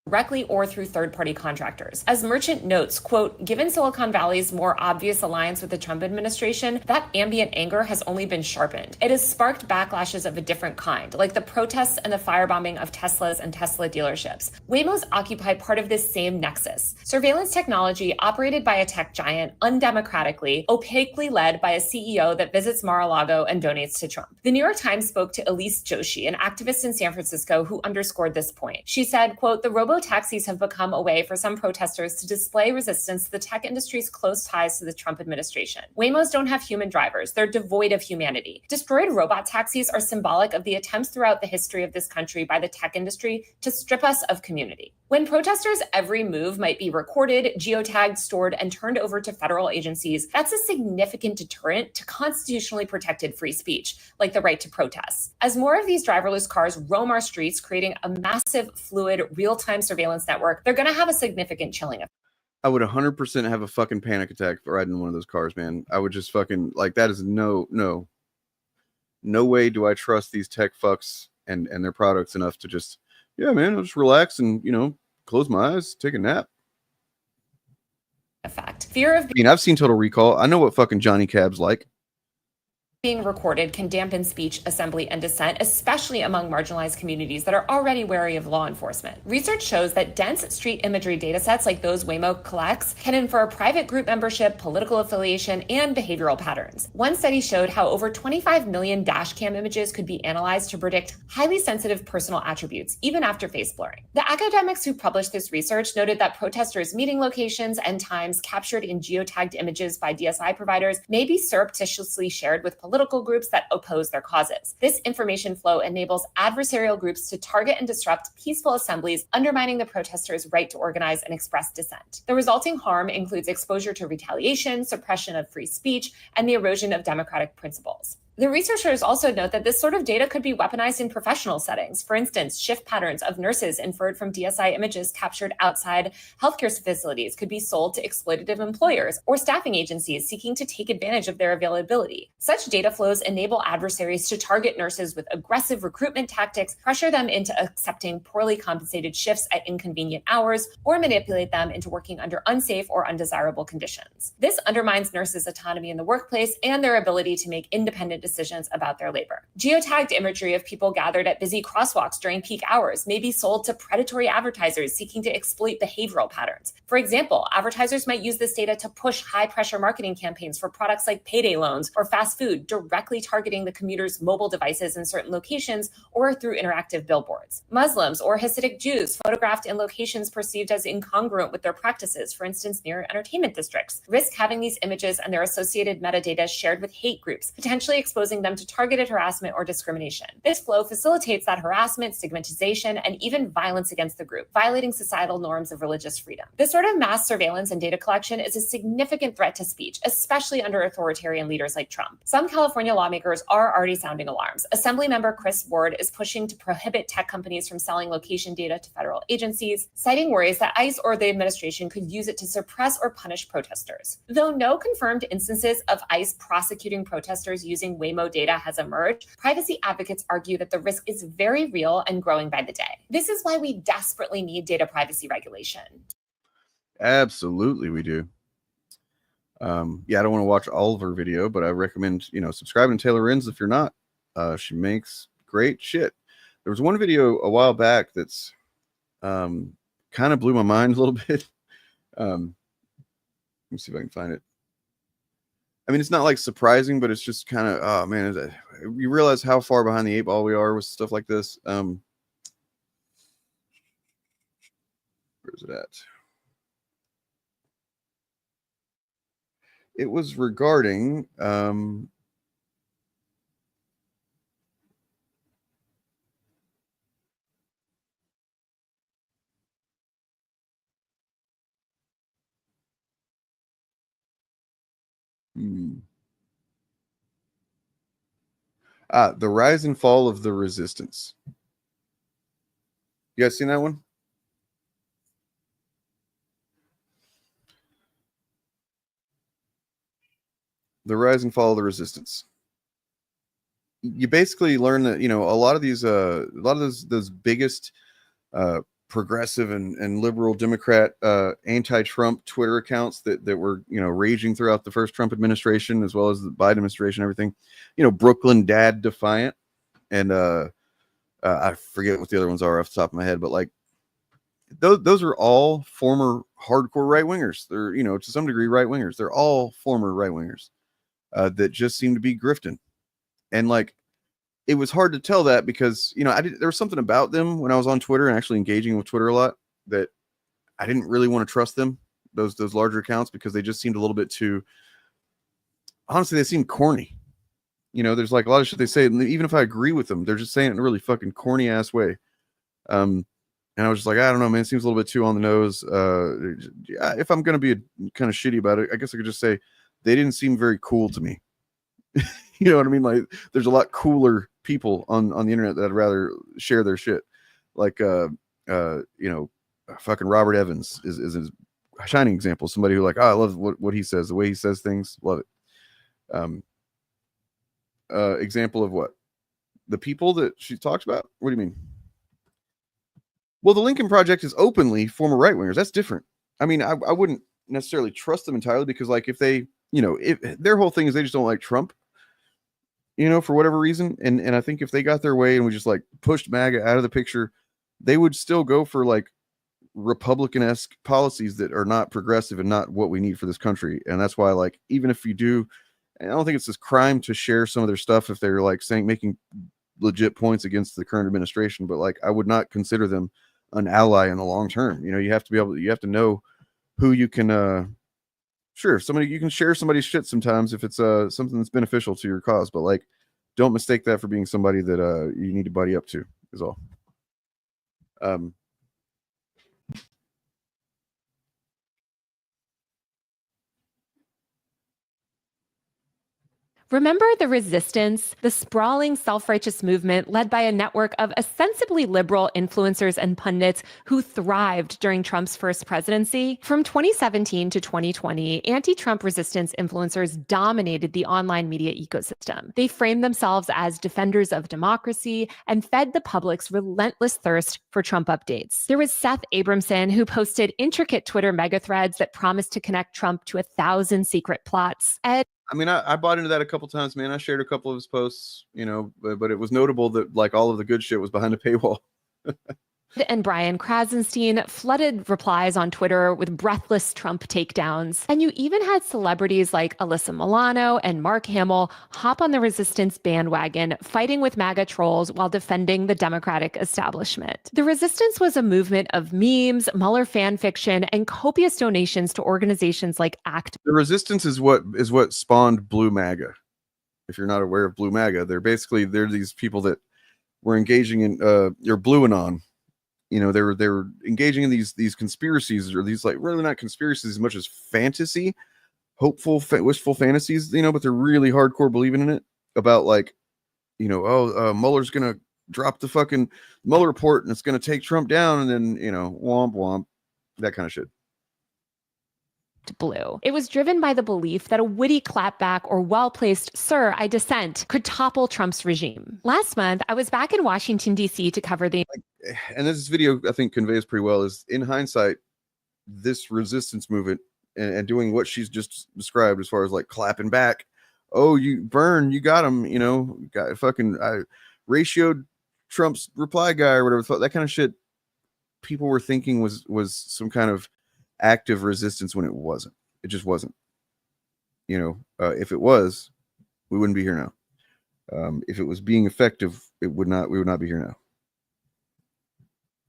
Directly or through third-party contractors. As Merchant notes, quote, given Silicon Valley's more obvious alliance with the Trump administration, that ambient anger has only been sharpened. It has sparked backlashes of a different kind, like the protests and the firebombing of Teslas and Tesla dealerships. Waymos occupy part of this same nexus. Surveillance technology operated by a tech giant undemocratically, opaquely led by a CEO that visits Mar-a-Lago and donates to Trump. The New York Times spoke to Elise Joshi, an activist in San Francisco, who underscored this point. She said, quote, the robo-taxis have become a way for some protesters to display resistance to the tech industry's close ties to the Trump administration. Waymos don't have human drivers. They're devoid of humanity. Destroyed robot taxis are symbolic of the attempts throughout the history of this country by the tech industry to strip us of community. When protesters' every move might be recorded, geotagged, stored, and turned over to federal agencies, that's a significant deterrent to constitutionally protected free speech, like the right to protest. As more of these driverless cars roam our streets, creating a massive, fluid, real-time surveillance network, they're going to have a significant chilling effect. I would 100% have a fucking panic attack riding one of those cars, man. I would just fucking, like, that is no way do I trust these tech fucks and their products enough to just, yeah, man, I'll just relax and, you know, close my eyes, take a nap. Effect. Fear of I mean, I've seen Total Recall. I know what fucking Johnny Cab's like. being recorded can dampen speech, assembly, and dissent, especially among marginalized communities that are already wary of law enforcement. Research shows that dense street imagery datasets like those Waymo collects can infer private group membership, political affiliation, and behavioral patterns. One study showed how over 25 million dashcam images could be analyzed to predict highly sensitive personal attributes, even after face blurring. The academics who published this research noted that protesters' meeting locations and times captured in geotagged images by DSI providers may be surreptitiously shared with political groups that oppose their causes. This information flow enables adversarial groups to target and disrupt peaceful assemblies, undermining the protesters' right to organize and express dissent. The resulting harm includes exposure to retaliation, suppression of free speech, and the erosion of democratic principles. The researchers also note that this sort of data could be weaponized in professional settings. For instance, shift patterns of nurses inferred from DSI images captured outside healthcare facilities could be sold to exploitative employers or staffing agencies seeking to take advantage of their availability. Such data flows enable adversaries to target nurses with aggressive recruitment tactics, pressure them into accepting poorly compensated shifts at inconvenient hours, or manipulate them into working under unsafe or undesirable conditions. This undermines nurses' autonomy in the workplace and their ability to make independent decisions about their labor. Geotagged imagery of people gathered at busy crosswalks during peak hours may be sold to predatory advertisers seeking to exploit behavioral patterns. For example, advertisers might use this data to push high-pressure marketing campaigns for products like payday loans or fast food, directly targeting the commuters' mobile devices in certain locations or through interactive billboards. Muslims or Hasidic Jews photographed in locations perceived as incongruent with their practices, for instance, near entertainment districts, risk having these images and their associated metadata shared with hate groups, potentially exposing them to targeted harassment or discrimination. This flow facilitates that harassment, stigmatization, and even violence against the group, violating societal norms of religious freedom. This sort of mass surveillance and data collection is a significant threat to speech, especially under authoritarian leaders like Trump. Some California lawmakers are already sounding alarms. Assemblymember Chris Ward is pushing to prohibit tech companies from selling location data to federal agencies, citing worries that ICE or the administration could use it to suppress or punish protesters. Though no confirmed instances of ICE prosecuting protesters using Waymo data has emerged, privacy advocates argue that the risk is very real and growing by the day. This is why we desperately need data privacy regulation. Absolutely, we do. Yeah, I don't want to watch all of her video, but I recommend, subscribing to Taylor Renz if you're not. She makes great shit. There was one video a while back that's kind of blew my mind a little bit. Let me see if I can find it. I mean, it's not like surprising, but it's just kind of, oh man, you realize how far behind the eight ball we are with stuff like this. Where is it at? It was regarding the rise and fall of the resistance. You guys seen that one? The rise and fall of the resistance. You basically learn that, a lot of these, those biggest progressive and liberal Democrat anti-Trump Twitter accounts that were, raging throughout the first Trump administration, as well as the Biden administration, everything, Brooklyn Dad Defiant. And I forget what the other ones are off the top of my head, but like those are all former hardcore right-wingers. They're, to some degree right-wingers. They're all former right-wingers that just seem to be grifting. And like, it was hard to tell that because, there was something about them when I was on Twitter and actually engaging with Twitter a lot that I didn't really want to trust them, those larger accounts, because they just seemed a little bit too, honestly, they seemed corny. There's like a lot of shit they say, and even if I agree with them, they're just saying it in a really fucking corny ass way. And I was just like, I don't know, man, it seems a little bit too on the nose. If I'm going to be kind of shitty about it, I guess I could just say they didn't seem very cool to me. You know what I mean? Like, there's a lot cooler people on the internet that I'd rather share their shit. Like, fucking Robert Evans is a shining example. Somebody who, like, I love what he says, the way he says things, love it. Example of what? The people that she talks about? What do you mean? Well, the Lincoln Project is openly former right-wingers. That's different. I mean, I wouldn't necessarily trust them entirely because, like, if they, if their whole thing is they just don't like Trump, you know, for whatever reason. And I think if they got their way and we just like pushed MAGA out of the picture, they would still go for like Republican-esque policies that are not progressive and not what we need for this country. And that's why, like, even if you do, I don't think it's this crime to share some of their stuff if they're like saying, making legit points against the current administration, but like, I would not consider them an ally in the long term. You know, you have to be able to, you have to know who you can, sure, somebody, you can share somebody's shit sometimes if it's something that's beneficial to your cause, but like, don't mistake that for being somebody that you need to buddy up to, is all. Remember the resistance, the sprawling self-righteous movement led by a network of ostensibly liberal influencers and pundits who thrived during Trump's first presidency? From 2017 to 2020, anti-Trump resistance influencers dominated the online media ecosystem. They framed themselves as defenders of democracy and fed the public's relentless thirst for Trump updates. There was Seth Abramson, who posted intricate Twitter mega threads that promised to connect Trump to 1,000 secret plots. I mean, I bought into that a couple times, man. I shared a couple of his posts, you know, but it was notable that like all of the good shit was behind a paywall. And Brian Krasenstein flooded replies on Twitter with breathless Trump takedowns. And you even had celebrities like Alyssa Milano and Mark Hamill hop on the resistance bandwagon, fighting with MAGA trolls while defending the Democratic establishment. The resistance was a movement of memes, Mueller fan fiction, and copious donations to organizations like ACT. The resistance is what spawned Blue MAGA. If you're not aware of Blue MAGA, they're these people that were engaging in your Blue Anon. You know, they were engaging in these conspiracies, or these like really not conspiracies as much as fantasy, hopeful, wishful fantasies, you know, but they're really hardcore believing in it about like, you know, Mueller's going to drop the fucking Mueller report and it's going to take Trump down. And then, you know, womp, womp, that kind of shit. Blue. It was driven by the belief that a witty clapback or well-placed "Sir, I dissent" could topple Trump's regime. Last month, I was back in Washington, D.C. to cover the... And this video, I think, conveys pretty well, is in hindsight, this resistance movement and doing what she's just described as far as like clapping back. Oh, you burn, you got him, you know, got fucking ratioed Trump's reply guy or whatever, that kind of shit. People were thinking was some kind of active resistance when it wasn't. It just wasn't. You know, if it was, we wouldn't be here now. If it was being effective, we would not be here now.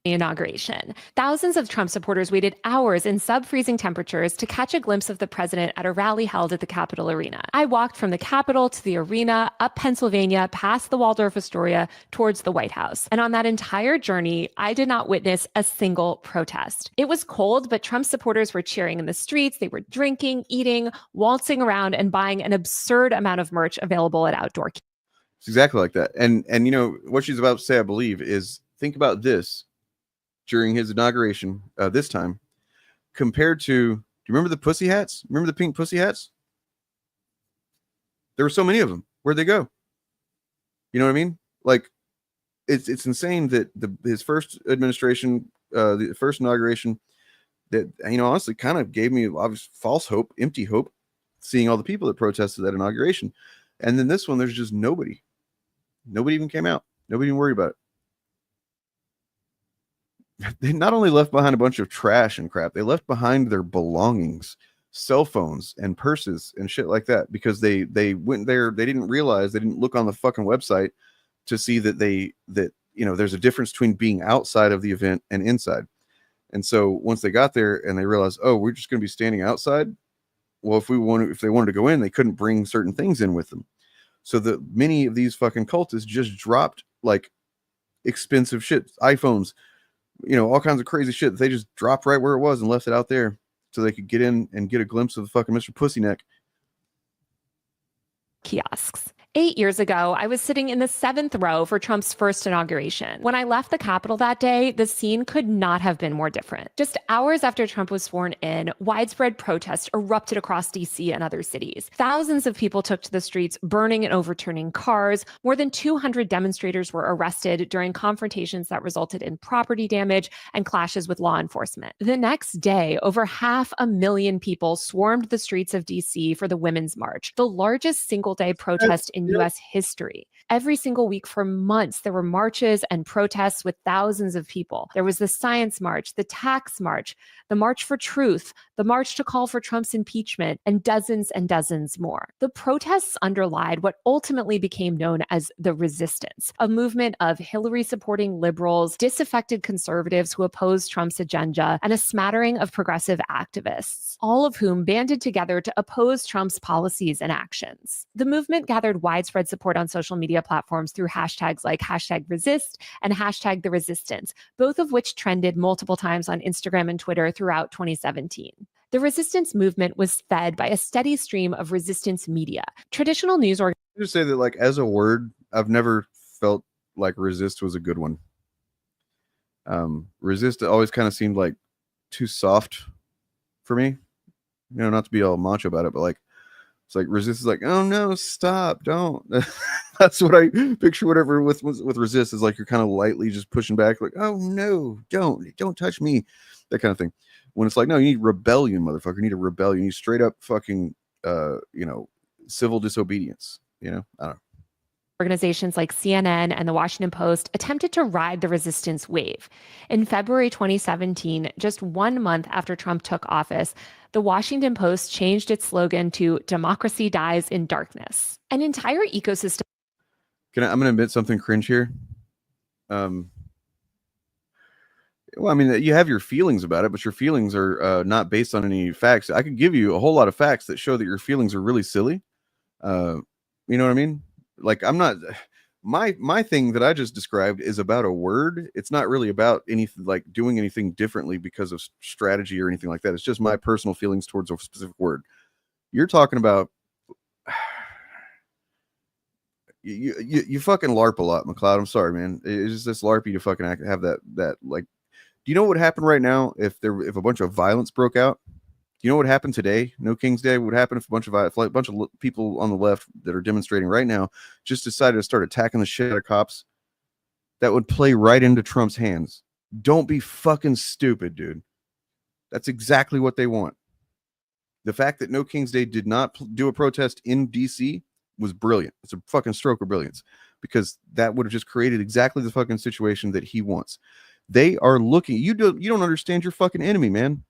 Inauguration. Thousands of Trump supporters waited hours in sub-freezing temperatures to catch a glimpse of the president at a rally held at the Capitol Arena. I walked from the Capitol to the arena, up Pennsylvania, past the Waldorf Astoria, towards the White House. And on that entire journey, I did not witness a single protest. It was cold, but Trump supporters were cheering in the streets. They were drinking, eating, waltzing around, and buying an absurd amount of merch available at outdoor. It's exactly like that. And you know, what she's about to say, I believe, is think about this. During his inauguration, this time, compared to, do you remember the pussy hats? Remember the pink pussy hats? There were so many of them. Where'd they go? You know what I mean? Like, it's insane that his first administration, the first inauguration, that, you know, honestly kind of gave me obvious false hope, empty hope, seeing all the people that protested that inauguration. And then this one, there's just nobody. Nobody even came out. Nobody even worried about it. They not only left behind a bunch of trash and crap, they left behind their belongings, cell phones and purses and shit like that, because they went there. They didn't realize, they didn't look on the fucking website to see that you know, there's a difference between being outside of the event and inside. And so once they got there and they realized, oh, we're just going to be standing outside. Well, if they wanted to go in, they couldn't bring certain things in with them. So many of these fucking cultists just dropped like expensive shit, iPhones, you know, all kinds of crazy shit. They just dropped right where it was and left it out there so they could get in and get a glimpse of the fucking Mr. Pussyneck. Kiosks. 8 years ago, I was sitting in the 7th row for Trump's first inauguration. When I left the Capitol that day, the scene could not have been more different. Just hours after Trump was sworn in, widespread protests erupted across D.C. and other cities. Thousands of people took to the streets, burning and overturning cars. More than 200 demonstrators were arrested during confrontations that resulted in property damage and clashes with law enforcement. The next day, over 500,000 people swarmed the streets of D.C. for the Women's March, the largest single-day protest in in U.S. history. Every single week for months, there were marches and protests with thousands of people. There was the Science March, the Tax March, the March for Truth, the March to call for Trump's impeachment, and dozens more. The protests underlied what ultimately became known as the Resistance, a movement of Hillary-supporting liberals, disaffected conservatives who opposed Trump's agenda, and a smattering of progressive activists, all of whom banded together to oppose Trump's policies and actions. The movement gathered widespread support on social media platforms through hashtags like #resist and #theresistance, both of which trended multiple times on Instagram and Twitter throughout 2017. The resistance movement was fed by a steady stream of resistance media. Traditional news organizations Just say that, like, as a word, I've never felt like resist was a good one. Resist always kind of seemed like too soft for me. You know, not to be all macho about it, but like, it's like resist is like, oh no, stop, don't. That's what I picture. Whatever with resist is like, you're kind of lightly just pushing back, like, oh no, don't touch me, that kind of thing. When it's like, no, you need rebellion, motherfucker. You need a rebellion. You need straight up fucking, civil disobedience. You know, I don't know. Organizations like CNN and the Washington Post attempted to ride the resistance wave. In February 2017, just 1 month after Trump took office, the Washington Post changed its slogan to "Democracy dies in darkness." An entire ecosystem. I'm going to admit something cringe here. Well, I mean, you have your feelings about it, but your feelings are not based on any facts. I could give you a whole lot of facts that show that your feelings are really silly. You know what I mean? Like, I'm not, my thing that I just described is about a word. It's not really about anything like doing anything differently because of strategy or anything like that. It's just my personal feelings towards a specific word. You're talking about, you fucking LARP a lot, McLeod. I'm sorry, man. It's just this LARPy to fucking have that like, do you know what would happen right now if a bunch of violence broke out? You know what happened today? No King's Day. What would happen if a bunch of people on the left that are demonstrating right now just decided to start attacking the shit out of cops? That would play right into Trump's hands. Don't be fucking stupid, dude. That's exactly what they want. The fact that No King's Day did not do a protest in DC was brilliant. It's a fucking stroke of brilliance, because that would have just created exactly the fucking situation that he wants. They are looking. You don't understand your fucking enemy, man.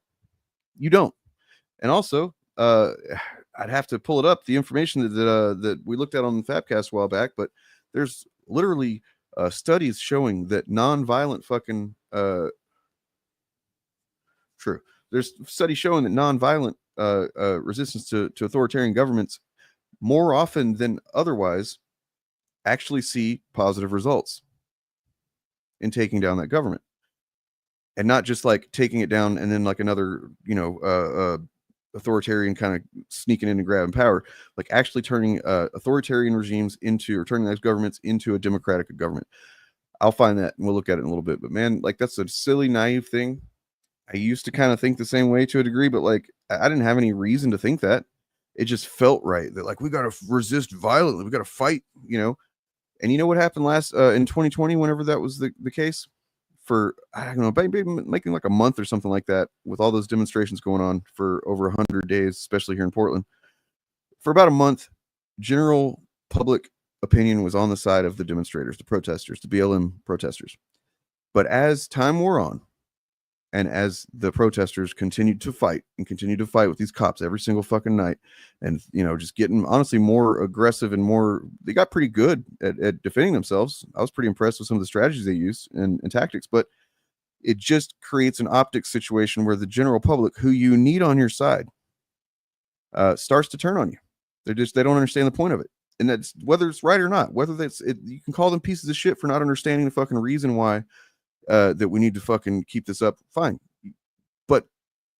You don't. And also, I'd have to pull it up, the information that we looked at on the Fabcast a while back, but there's literally studies showing that nonviolent fucking true. There's studies showing that nonviolent resistance to authoritarian governments more often than otherwise actually see positive results in taking down that government. And not just like taking it down and then like another, authoritarian kind of sneaking in and grabbing power, like actually turning authoritarian regimes into, or turning those governments into a democratic government. I'll find that and we'll look at it in a little bit. But man, like, that's a silly, naive thing. I used to kind of think the same way to a degree, but like, I didn't have any reason to think that. It just felt right that, like, we got to resist violently. We got to fight, And you know what happened in 2020, whenever that was the case? For, I don't know, maybe making like a month or something like that, with all those demonstrations going on for over 100 days, especially here in Portland. For about a month, general public opinion was on the side of the demonstrators, the protesters, the BLM protesters. But as time wore on, and as the protesters continued to fight with these cops every single fucking night, and, just getting honestly more aggressive and more, they got pretty good at defending themselves. I was pretty impressed with some of the strategies they used and tactics, but it just creates an optics situation where the general public, who you need on your side, starts to turn on you. They don't understand the point of it. And that's whether it's right or not, you can call them pieces of shit for not understanding the fucking reason why that we need to fucking keep this up. Fine. But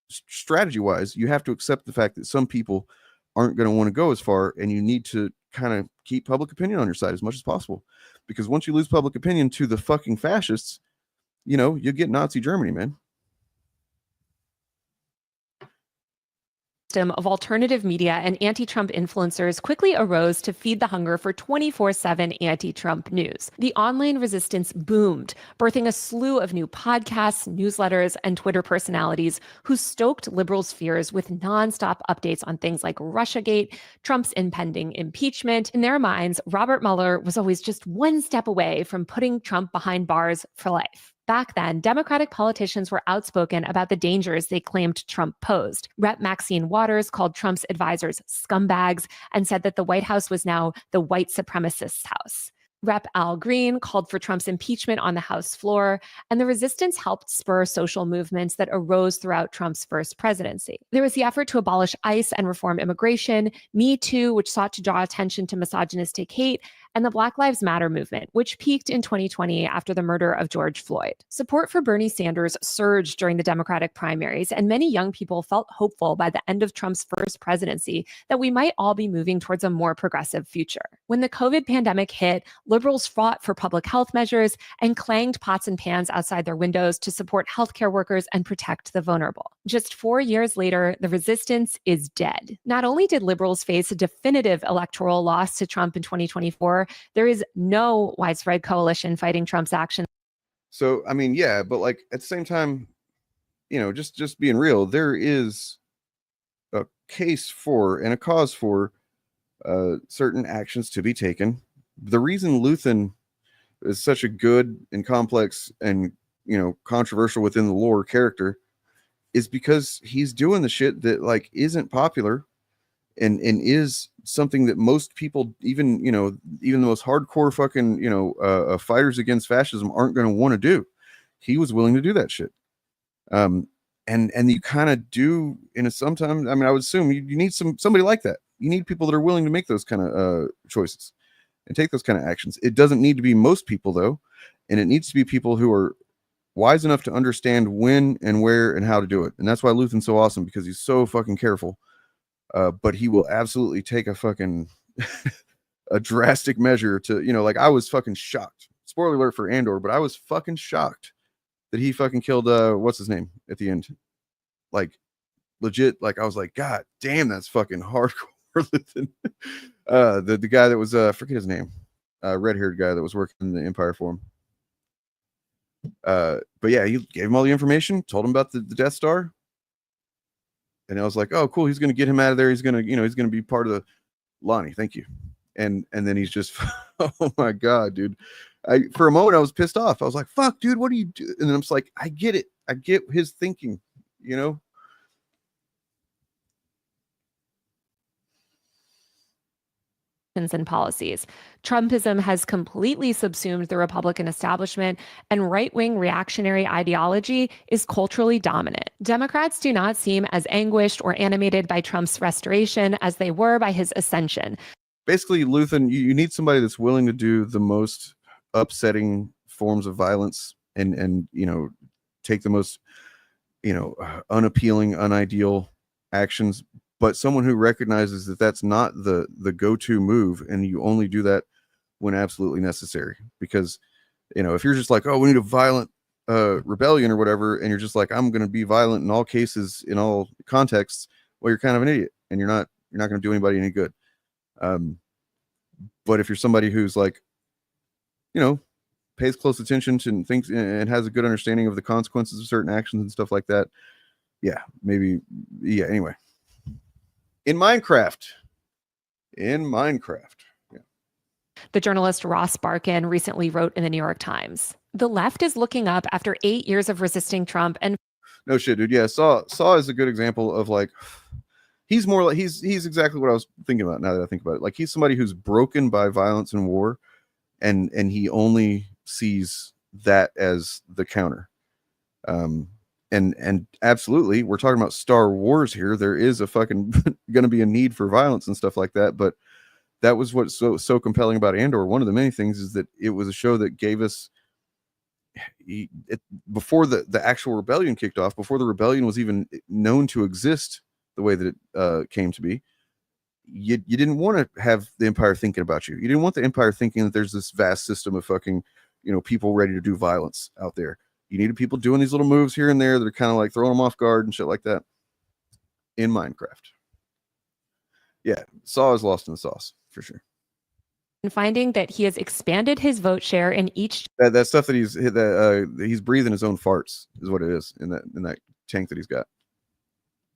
strategy wise, you have to accept the fact that some people aren't going to want to go as far, and you need to kind of keep public opinion on your side as much as possible, because once you lose public opinion to the fucking fascists, you get Nazi Germany, man. of alternative media and anti-Trump influencers quickly arose to feed the hunger for 24/7 anti-Trump news. The online resistance boomed, birthing a slew of new podcasts, newsletters, and Twitter personalities who stoked liberals' fears with nonstop updates on things like Russiagate, Trump's impending impeachment. In their minds, Robert Mueller was always just one step away from putting Trump behind bars for life. Back then, Democratic politicians were outspoken about the dangers they claimed Trump posed. Rep. Maxine Waters called Trump's advisors scumbags and said that the White House was now the white supremacist's house. Rep. Al Green called for Trump's impeachment on the House floor, and the resistance helped spur social movements that arose throughout Trump's first presidency. There was the effort to abolish ICE and reform immigration, Me Too, which sought to draw attention to misogynistic hate, and the Black Lives Matter movement, which peaked in 2020 after the murder of George Floyd. Support for Bernie Sanders surged during the Democratic primaries, and many young people felt hopeful by the end of Trump's first presidency that we might all be moving towards a more progressive future. When the COVID pandemic hit, liberals fought for public health measures and clanged pots and pans outside their windows to support healthcare workers and protect the vulnerable. Just 4 years later, the resistance is dead. Not only did liberals face a definitive electoral loss to Trump in 2024, there is no widespread coalition fighting Trump's action. So, I mean, yeah, but like at the same time, you know, just being real, there is a case for and a cause for certain actions to be taken. The reason Luthen is such a good and complex and, you know, controversial within the lore character is because he's doing the shit that like isn't popular and is something that most people, even, you know, even the most hardcore fucking, you know, fighters against fascism aren't going to want to do. He was willing to do that shit. And you kind of do in a sometimes, I mean, I would assume you need somebody like that. You need people that are willing to make those kind of choices and take those kind of actions. It doesn't need to be most people though. And it needs to be people who are wise enough to understand when and where and how to do it. And that's why Luthen's so awesome, because he's so fucking careful. But he will absolutely take a fucking a drastic measure to, you know, like I was fucking shocked. Spoiler alert for Andor, but I was fucking shocked that he fucking killed what's his name at the end. Like legit, like I was like, God damn, that's fucking hardcore. The guy that was forget his name, red-haired guy that was working in the Empire for him. But yeah, he gave him all the information, told him about the Death Star. And I was like, oh, cool. He's going to get him out of there. He's going to, you know, he's going to be part of the Lonnie. Thank you. And then he's just, oh my God, dude. For a moment, I was pissed off. I was like, fuck, dude, what do you do? And then I'm just like, I get it. I get his thinking, you know? And policies. Trumpism has completely subsumed the Republican establishment, and right-wing reactionary ideology is culturally dominant. Democrats do not seem as anguished or animated by Trump's restoration as they were by his ascension. Basically, Luthen, you need somebody that's willing to do the most upsetting forms of violence and you know, take the most, you know, unappealing, unideal actions, but someone who recognizes that that's not the go-to move, and you only do that when absolutely necessary. Because, you know, if you're just like, oh, we need a violent rebellion or whatever, and you're just like, I'm going to be violent in all cases, in all contexts, well, you're kind of an idiot, and you're not going to do anybody any good. But if you're somebody who's like, you know, pays close attention to things and has a good understanding of the consequences of certain actions and stuff like that, yeah, maybe, yeah. Anyway. In Minecraft. Yeah. The journalist Ross Barkin recently wrote in the New York Times, the left is looking up after 8 years of resisting Trump and no shit, dude. Yeah, Saw is a good example of like, he's more like, he's exactly what I was thinking about now that I think about it. Like, he's somebody who's broken by violence and war, and he only sees that as the counter. And absolutely, we're talking about Star Wars here. There is a fucking going to be a need for violence and stuff like that. But that was what's so compelling about Andor. One of the many things is that it was a show that gave us, before the actual rebellion kicked off, before the rebellion was even known to exist the way that it came to be, you didn't want to have the Empire thinking about you. You didn't want the Empire thinking that there's this vast system of fucking, you know, people ready to do violence out there. You needed people doing these little moves here and there that are kind of like throwing them off guard and shit like that in Minecraft. Yeah, Saw is lost in the sauce for sure. And finding that he has expanded his vote share in each That stuff that he's breathing his own farts is what it is in that tank that he's got.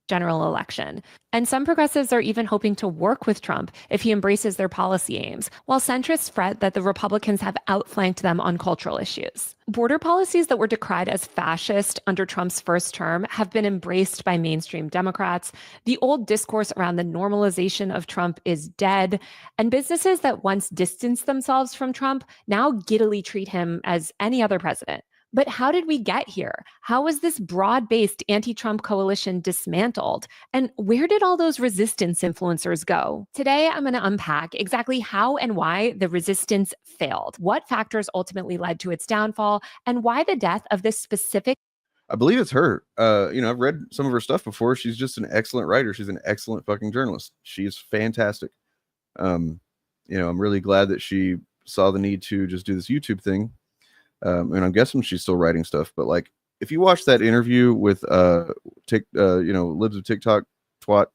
general election. And some progressives are even hoping to work with Trump if he embraces their policy aims, while centrists fret that the Republicans have outflanked them on cultural issues. Border policies that were decried as fascist under Trump's first term have been embraced by mainstream Democrats. The old discourse around the normalization of Trump is dead, and businesses that once distanced themselves from Trump now giddily treat him as any other president. But how did we get here? How was this broad-based anti-Trump coalition dismantled? And where did all those resistance influencers go? Today, I'm going to unpack exactly how and why the resistance failed, what factors ultimately led to its downfall, and why the death of this specific... I believe it's her. I've read some of her stuff before. She's just an excellent writer. She's an excellent fucking journalist. She's fantastic. I'm really glad that she saw the need to just do this YouTube thing. And I'm guessing she's still writing stuff, but like, if you watch that interview with Libs of TikTok twat,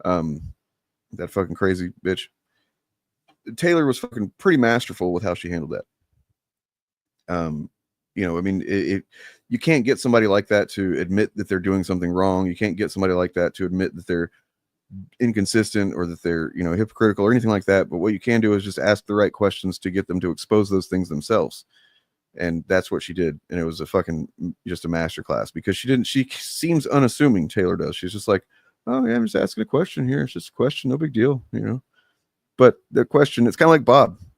that fucking crazy bitch, Taylor was fucking pretty masterful with how she handled that. You can't get somebody like that to admit that they're doing something wrong. You can't get somebody like that to admit that they're inconsistent or that they're hypocritical or anything like that. But what you can do is just ask the right questions to get them to expose those things themselves. And that's what she did. And it was just a masterclass, because she seems unassuming. Taylor does. She's just like, oh yeah, I'm just asking a question here. It's just a question. No big deal, But the question, it's kind of like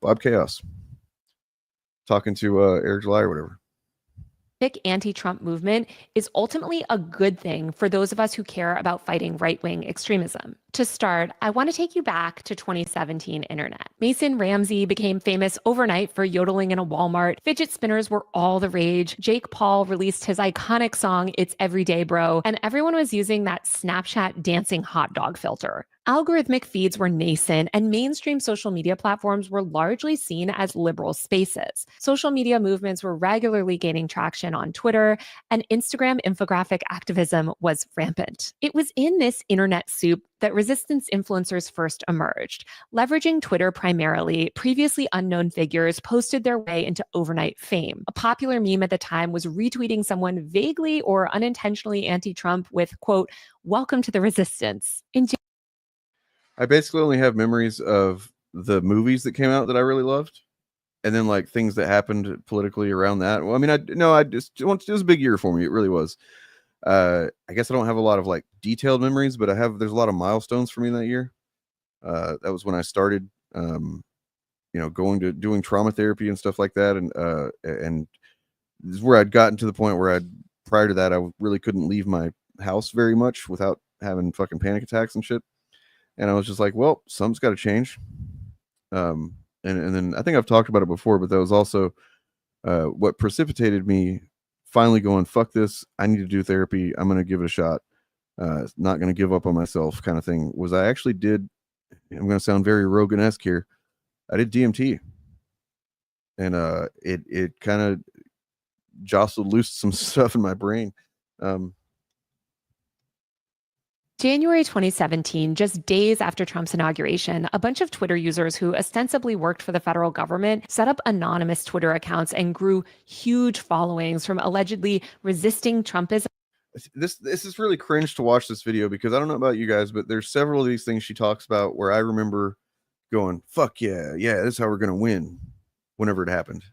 Bob Chaos talking to Eric July or whatever. Anti-Trump movement is ultimately a good thing for those of us who care about fighting right-wing extremism. To start, I want to take you back to 2017 internet. Mason Ramsey became famous overnight for yodeling in a Walmart. Fidget spinners were all the rage. Jake Paul released his iconic song, It's Everyday Bro, and everyone was using that Snapchat dancing hot dog filter. Algorithmic feeds were nascent, and mainstream social media platforms were largely seen as liberal spaces. Social media movements were regularly gaining traction on Twitter, and Instagram infographic activism was rampant. It was in this internet soup that resistance influencers first emerged. Leveraging Twitter primarily, previously unknown figures posted their way into overnight fame. A popular meme at the time was retweeting someone vaguely or unintentionally anti-Trump with, quote, "Welcome to the resistance." I basically only have memories of the movies that came out that I really loved, and then like things that happened politically around that. Well, I mean, it was a big year for me. It really was. I guess I don't have a lot of like detailed memories, but there's a lot of milestones for me that year. That was when I started, going to doing trauma therapy and stuff like that. And this is where I'd gotten to the point where prior to that, I really couldn't leave my house very much without having fucking panic attacks and shit. And I was just like, well, something's got to change. And then I think I've talked about it before, but that was also what precipitated me finally going, fuck this. I need to do therapy. I'm going to give it a shot. Not going to give up on myself kind of thing. Was I actually did, I'm going to sound very Rogan-esque here. I did DMT. And it kind of jostled loose some stuff in my brain. January 2017, just days after Trump's inauguration, a bunch of Twitter users who ostensibly worked for the federal government set up anonymous Twitter accounts and grew huge followings from allegedly resisting Trumpism. This is really cringe to watch this video, because I don't know about you guys, but there's several of these things she talks about where I remember going, fuck yeah, this is how we're going to win whenever it happened.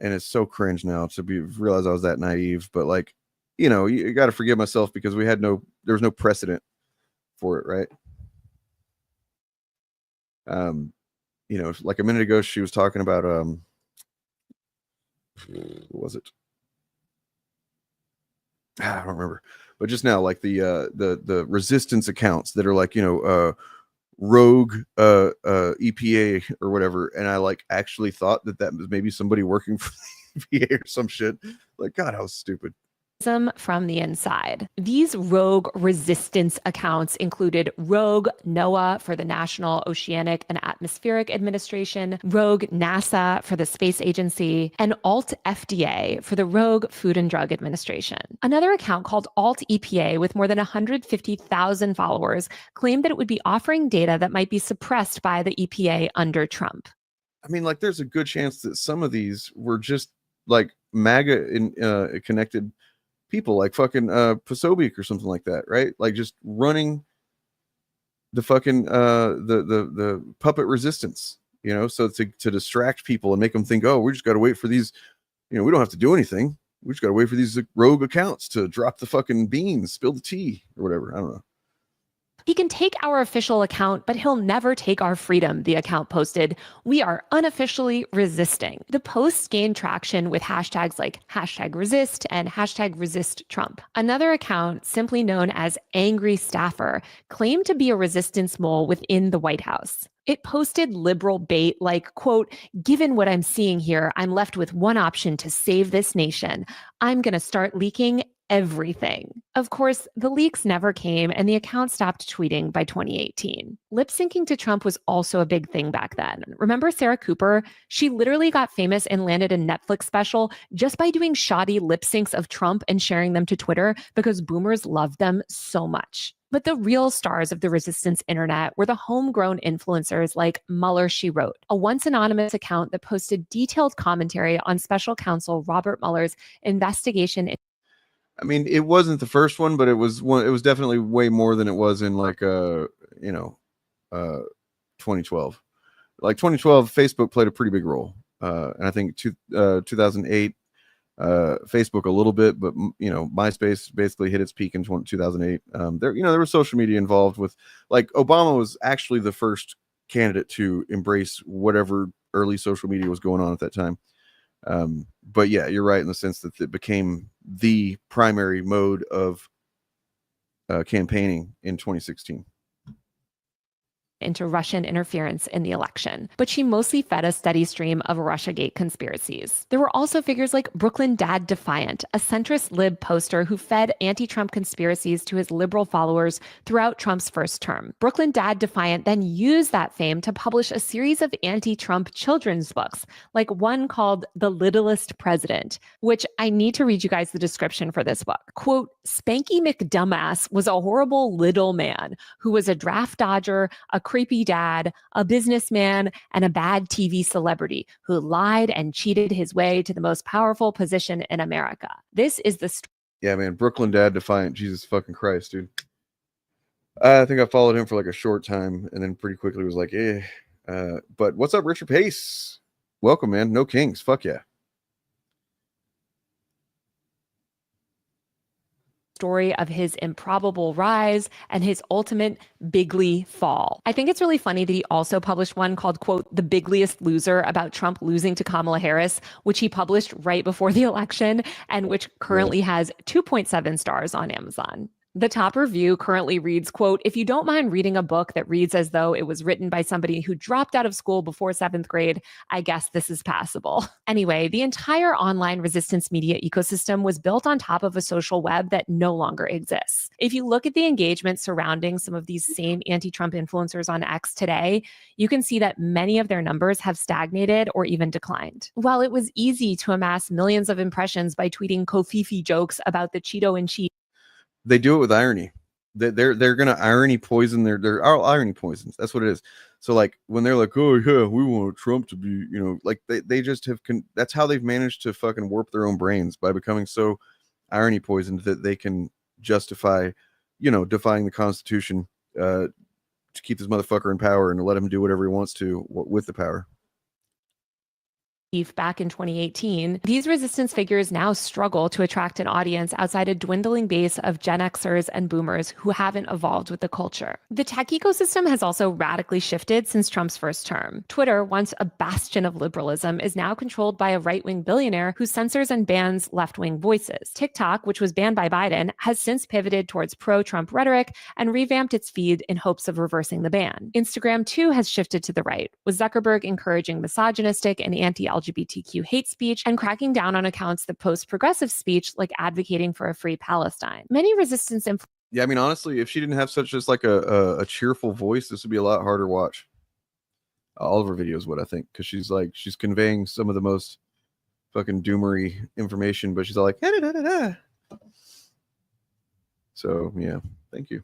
And it's so cringe now to realize I was that naive, but like, you got to forgive myself, because there was no precedent for it, right? Like a minute ago, she was talking about what was it? I don't remember. But just now, like the resistance accounts that are like, rogue EPA or whatever, and I like actually thought that was maybe somebody working for the EPA or some shit. Like, God, how stupid. from the inside. These rogue resistance accounts included Rogue NOAA for the National Oceanic and Atmospheric Administration, Rogue NASA for the Space Agency, and Alt FDA for the Rogue Food and Drug Administration. Another account called Alt EPA with more than 150,000 followers claimed that it would be offering data that might be suppressed by the EPA under Trump. I mean, like, there's a good chance that some of these were just like MAGA connected people, like fucking Posobiec or something like that, right? Like just running the fucking the puppet resistance, you know, so to distract people and make them think, oh, we just got to wait for these, you know, we don't have to do anything. We just got to wait for these rogue accounts to drop the fucking beans, spill the tea or whatever. I don't know. He can take our official account, but he'll never take our freedom, the account posted. We are unofficially resisting. The posts gained traction with hashtags like #resist and #resistTrump. Another account, simply known as Angry Staffer, claimed to be a resistance mole within the White House. It posted liberal bait like, quote, given what I'm seeing here, I'm left with one option to save this nation. I'm going to start leaking everything. Of course, the leaks never came and the account stopped tweeting by 2018. Lip syncing to Trump was also a big thing back then. Remember Sarah Cooper? She literally got famous and landed a Netflix special just by doing shoddy lip syncs of Trump and sharing them to Twitter because boomers loved them so much. But the real stars of the resistance internet were the homegrown influencers like Mueller She Wrote, a once anonymous account that posted detailed commentary on special counsel Robert Mueller's investigation. I mean, it wasn't the first one, but it was one. It was definitely way more than it was in like 2012. Like 2012, Facebook played a pretty big role, and I think 2008, Facebook a little bit, but you know, MySpace basically hit its peak in 2008. There was social media involved with, like, Obama was actually the first candidate to embrace whatever early social media was going on at that time. But yeah, you're right in the sense that it became the primary mode of campaigning in 2016. Into Russian interference in the election, but she mostly fed a steady stream of Russiagate conspiracies. There were also figures like Brooklyn Dad Defiant, a centrist lib poster who fed anti-Trump conspiracies to his liberal followers throughout Trump's first term. Brooklyn Dad Defiant then used that fame to publish a series of anti-Trump children's books, like one called The Littlest President, which I need to read you guys the description for this book. Quote, Spanky McDumbass was a horrible little man who was a draft dodger, a creepy dad, a businessman, and a bad TV celebrity who lied and cheated his way to the most powerful position in America. This is the story. Yeah, man, Brooklyn Dad Defiant, Jesus fucking Christ, dude. I think I followed him for like a short time and then pretty quickly was like, but what's up, Richard Pace? Welcome, man. No kings. Fuck yeah. Story of his improbable rise and his ultimate bigly fall. I think it's really funny that he also published one called, quote, The Bigliest Loser, about Trump losing to Kamala Harris, which he published right before the election and which currently has 2.7 stars on Amazon. The top review currently reads, quote, if you don't mind reading a book that reads as though it was written by somebody who dropped out of school before 7th grade, I guess this is passable. Anyway, the entire online resistance media ecosystem was built on top of a social web that no longer exists. If you look at the engagement surrounding some of these same anti-Trump influencers on X today, you can see that many of their numbers have stagnated or even declined. While it was easy to amass millions of impressions by tweeting Kofifi jokes about the Cheeto and cheese, they do it with irony. They're gonna irony poison their irony poisons. That's what it is. So like when they're like, oh yeah, we want Trump to be, you know, like they just have that's how they've managed to fucking warp their own brains, by becoming so irony poisoned that they can justify, you know, defying the Constitution to keep this motherfucker in power and to let him do whatever he wants to with the power. Back in 2018, these resistance figures now struggle to attract an audience outside a dwindling base of Gen Xers and boomers who haven't evolved with the culture. The tech ecosystem has also radically shifted since Trump's first term. Twitter, once a bastion of liberalism, is now controlled by a right-wing billionaire who censors and bans left-wing voices. TikTok, which was banned by Biden, has since pivoted towards pro-Trump rhetoric and revamped its feed in hopes of reversing the ban. Instagram, too, has shifted to the right, with Zuckerberg encouraging misogynistic and anti-LGBT LGBTQ hate speech and cracking down on accounts that post progressive speech like advocating for a free Palestine. Many resistance Yeah, I mean, honestly, if she didn't have such just like a cheerful voice, this would be a lot harder to watch. All of her videos would, I think, because she's conveying some of the most fucking doomery information, but she's all like, da-da-da-da-da. So yeah, thank you.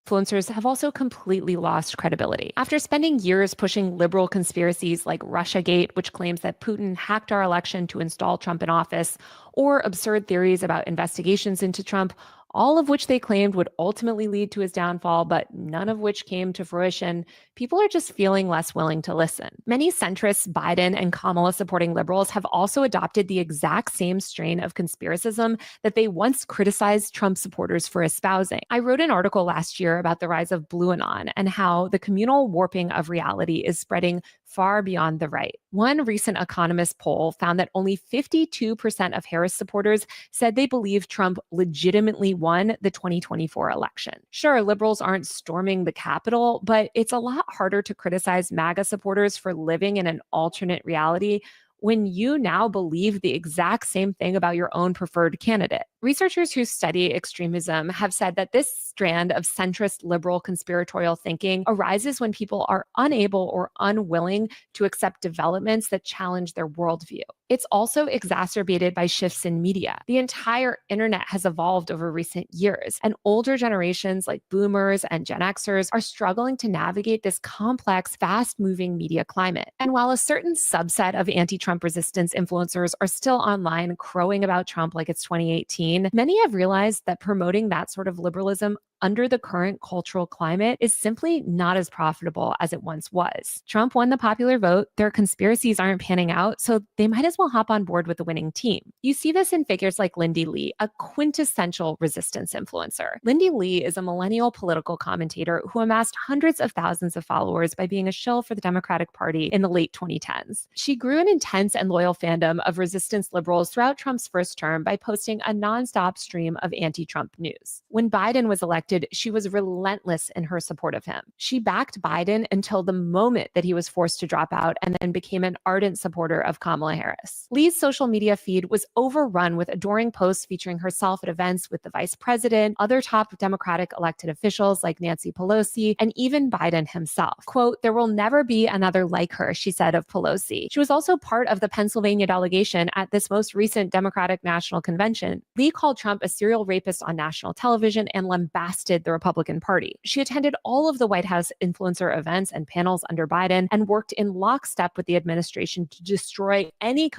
Influencers have also completely lost credibility. After spending years pushing liberal conspiracies like Russiagate, which claims that Putin hacked our election to install Trump in office, or absurd theories about investigations into Trump, all of which they claimed would ultimately lead to his downfall, but none of which came to fruition, people are just feeling less willing to listen. Many centrist Biden and Kamala supporting liberals have also adopted the exact same strain of conspiracism that they once criticized Trump supporters for espousing. I wrote an article last year about the rise of BlueAnon and how the communal warping of reality is spreading far beyond the right. One recent Economist poll found that only 52% of Harris supporters said they believe Trump legitimately won the 2024 election. Sure, liberals aren't storming the Capitol, but it's a lot harder to criticize MAGA supporters for living in an alternate reality when you now believe the exact same thing about your own preferred candidate. Researchers who study extremism have said that this strand of centrist liberal conspiratorial thinking arises when people are unable or unwilling to accept developments that challenge their worldview. It's also exacerbated by shifts in media. The entire internet has evolved over recent years, and older generations like boomers and Gen Xers are struggling to navigate this complex, fast-moving media climate. And while a certain subset of anti-Trump resistance influencers are still online crowing about Trump like it's 2018, many have realized that promoting that sort of liberalism under the current cultural climate is simply not as profitable as it once was. Trump won the popular vote, their conspiracies aren't panning out, so they might as well hop on board with the winning team. You see this in figures like Lindy Lee, a quintessential resistance influencer. Lindy Lee is a millennial political commentator who amassed hundreds of thousands of followers by being a shill for the Democratic Party in the late 2010s. She grew an intense and loyal fandom of resistance liberals throughout Trump's first term by posting a nonstop stream of anti-Trump news. When Biden was elected, she was relentless in her support of him. She backed Biden until the moment that he was forced to drop out and then became an ardent supporter of Kamala Harris. Lee's social media feed was overrun with adoring posts featuring herself at events with the vice president, other top Democratic elected officials like Nancy Pelosi, and even Biden himself. Quote, "There will never be another like her," she said of Pelosi. She was also part of the Pennsylvania delegation at this most recent Democratic National Convention. Lee called Trump a serial rapist on national television and lambasted the Republican Party. She attended all of the White House influencer events and panels under Biden and worked in lockstep with the administration to destroy any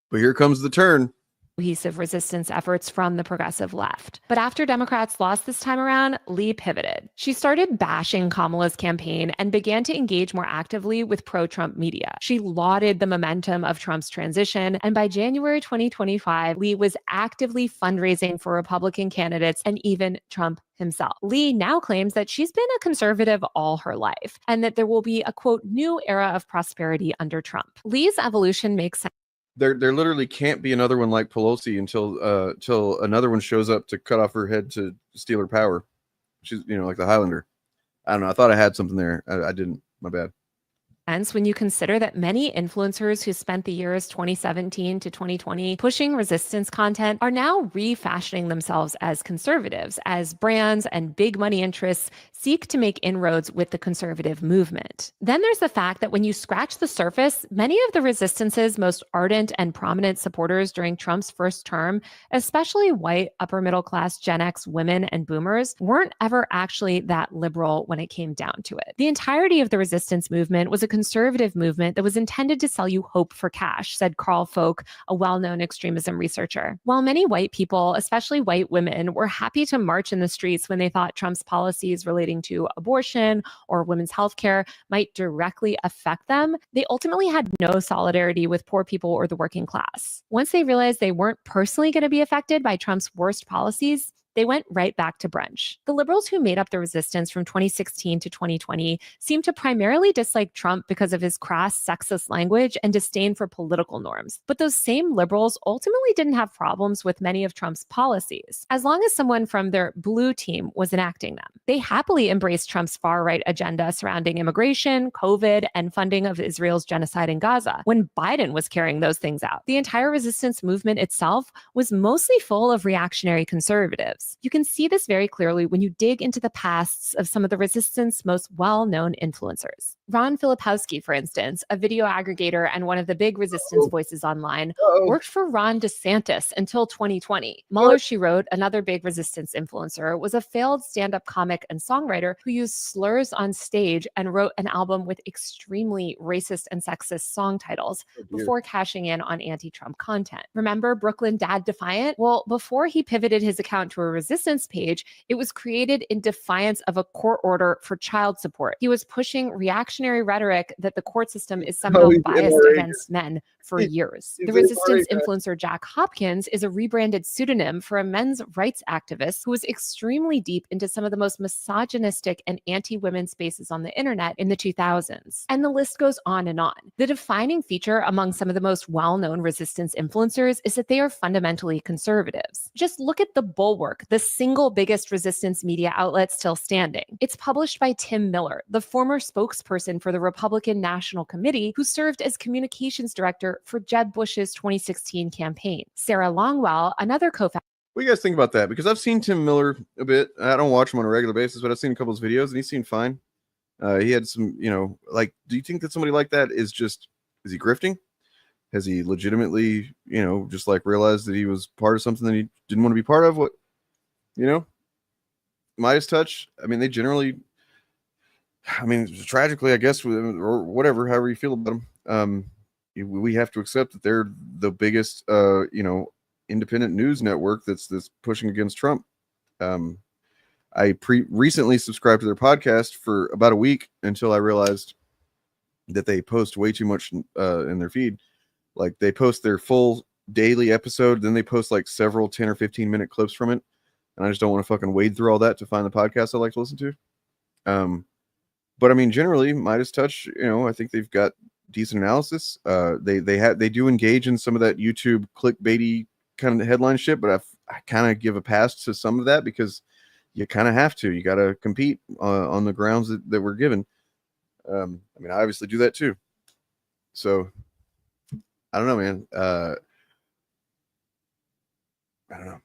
But here comes the turn. cohesive resistance efforts from the progressive left. But after Democrats lost this time around, Lee pivoted. She started bashing Kamala's campaign and began to engage more actively with pro-Trump media. She lauded the momentum of Trump's transition, and by January 2025, Lee was actively fundraising for Republican candidates and even Trump himself. Lee now claims that she's been a conservative all her life and that there will be a, quote, new era of prosperity under Trump. Lee's evolution makes sense. There literally can't be another one like Pelosi until another one shows up to cut off her head to steal her power. She's, like the Highlander. I don't know. I thought I had something there. I didn't. My bad. When you consider that many influencers who spent the years 2017 to 2020 pushing resistance content are now refashioning themselves as conservatives, as brands and big money interests seek to make inroads with the conservative movement. Then there's the fact that when you scratch the surface, many of the resistance's most ardent and prominent supporters during Trump's first term, especially white upper middle class Gen X women and boomers, weren't ever actually that liberal when it came down to it. The entirety of the resistance movement was a conservative movement that was intended to sell you hope for cash, said Carl Folk, a well-known extremism researcher. While many white people, especially white women, were happy to march in the streets when they thought Trump's policies relating to abortion or women's health care might directly affect them, they ultimately had no solidarity with poor people or the working class. Once they realized they weren't personally going to be affected by Trump's worst policies, they went right back to brunch. The liberals who made up the resistance from 2016 to 2020 seemed to primarily dislike Trump because of his crass, sexist language and disdain for political norms. But those same liberals ultimately didn't have problems with many of Trump's policies, as long as someone from their blue team was enacting them. They happily embraced Trump's far-right agenda surrounding immigration, COVID, and funding of Israel's genocide in Gaza, when Biden was carrying those things out. The entire resistance movement itself was mostly full of reactionary conservatives. You can see this very clearly when you dig into the pasts of some of the resistance most well-known influencers. Ron Filipowski, for instance, a video aggregator and one of the big resistance voices online, worked for Ron DeSantis until 2020. Mueller, She Wrote, another big resistance influencer, was a failed stand-up comic and songwriter who used slurs on stage and wrote an album with extremely racist and sexist song titles before cashing in on anti-Trump content. Remember Brooklyn Dad Defiant? Well, before he pivoted his account to a resistance page, it was created in defiance of a court order for child support. He was pushing reactionary rhetoric that the court system is somehow biased against men for years. The resistance influencer Jack Hopkins is a rebranded pseudonym for a men's rights activist who was extremely deep into some of the most misogynistic and anti-women spaces on the internet in the 2000s. And the list goes on and on. The defining feature among some of the most well-known resistance influencers is that they are fundamentally conservatives. Just look at The Bulwark, the single biggest resistance media outlet still standing. It's published by Tim Miller, the former spokesperson for the Republican National Committee, who served as communications director for Jeb Bush's 2016 campaign. Sarah Longwell, another co-founder. What do you guys think about that? Because I've seen Tim Miller a bit. I don't watch him on a regular basis, but I've seen a couple of his videos and he seemed fine. He had some, like, do you think that somebody like that is he grifting? Has he legitimately, just like realized that he was part of something that he didn't want to be part of? What, Midas Touch? I mean, they generally, tragically, I guess, or whatever, however you feel about them, we have to accept that they're the biggest, independent news network that's pushing against Trump. I recently subscribed to their podcast for about a week until I realized that they post way too much in their feed. Like, they post their full daily episode, then they post like several 10 or 15 minute clips from it, and I just don't want to fucking wade through all that to find the podcast I like to listen to. But I mean, generally, Midas Touch, I think they've got decent analysis. They do engage in some of that YouTube clickbaity kind of headline shit, but I kind of give a pass to some of that because you kind of have to. You got to compete on the grounds that we're given. I obviously do that too. So I don't know, man. I don't know.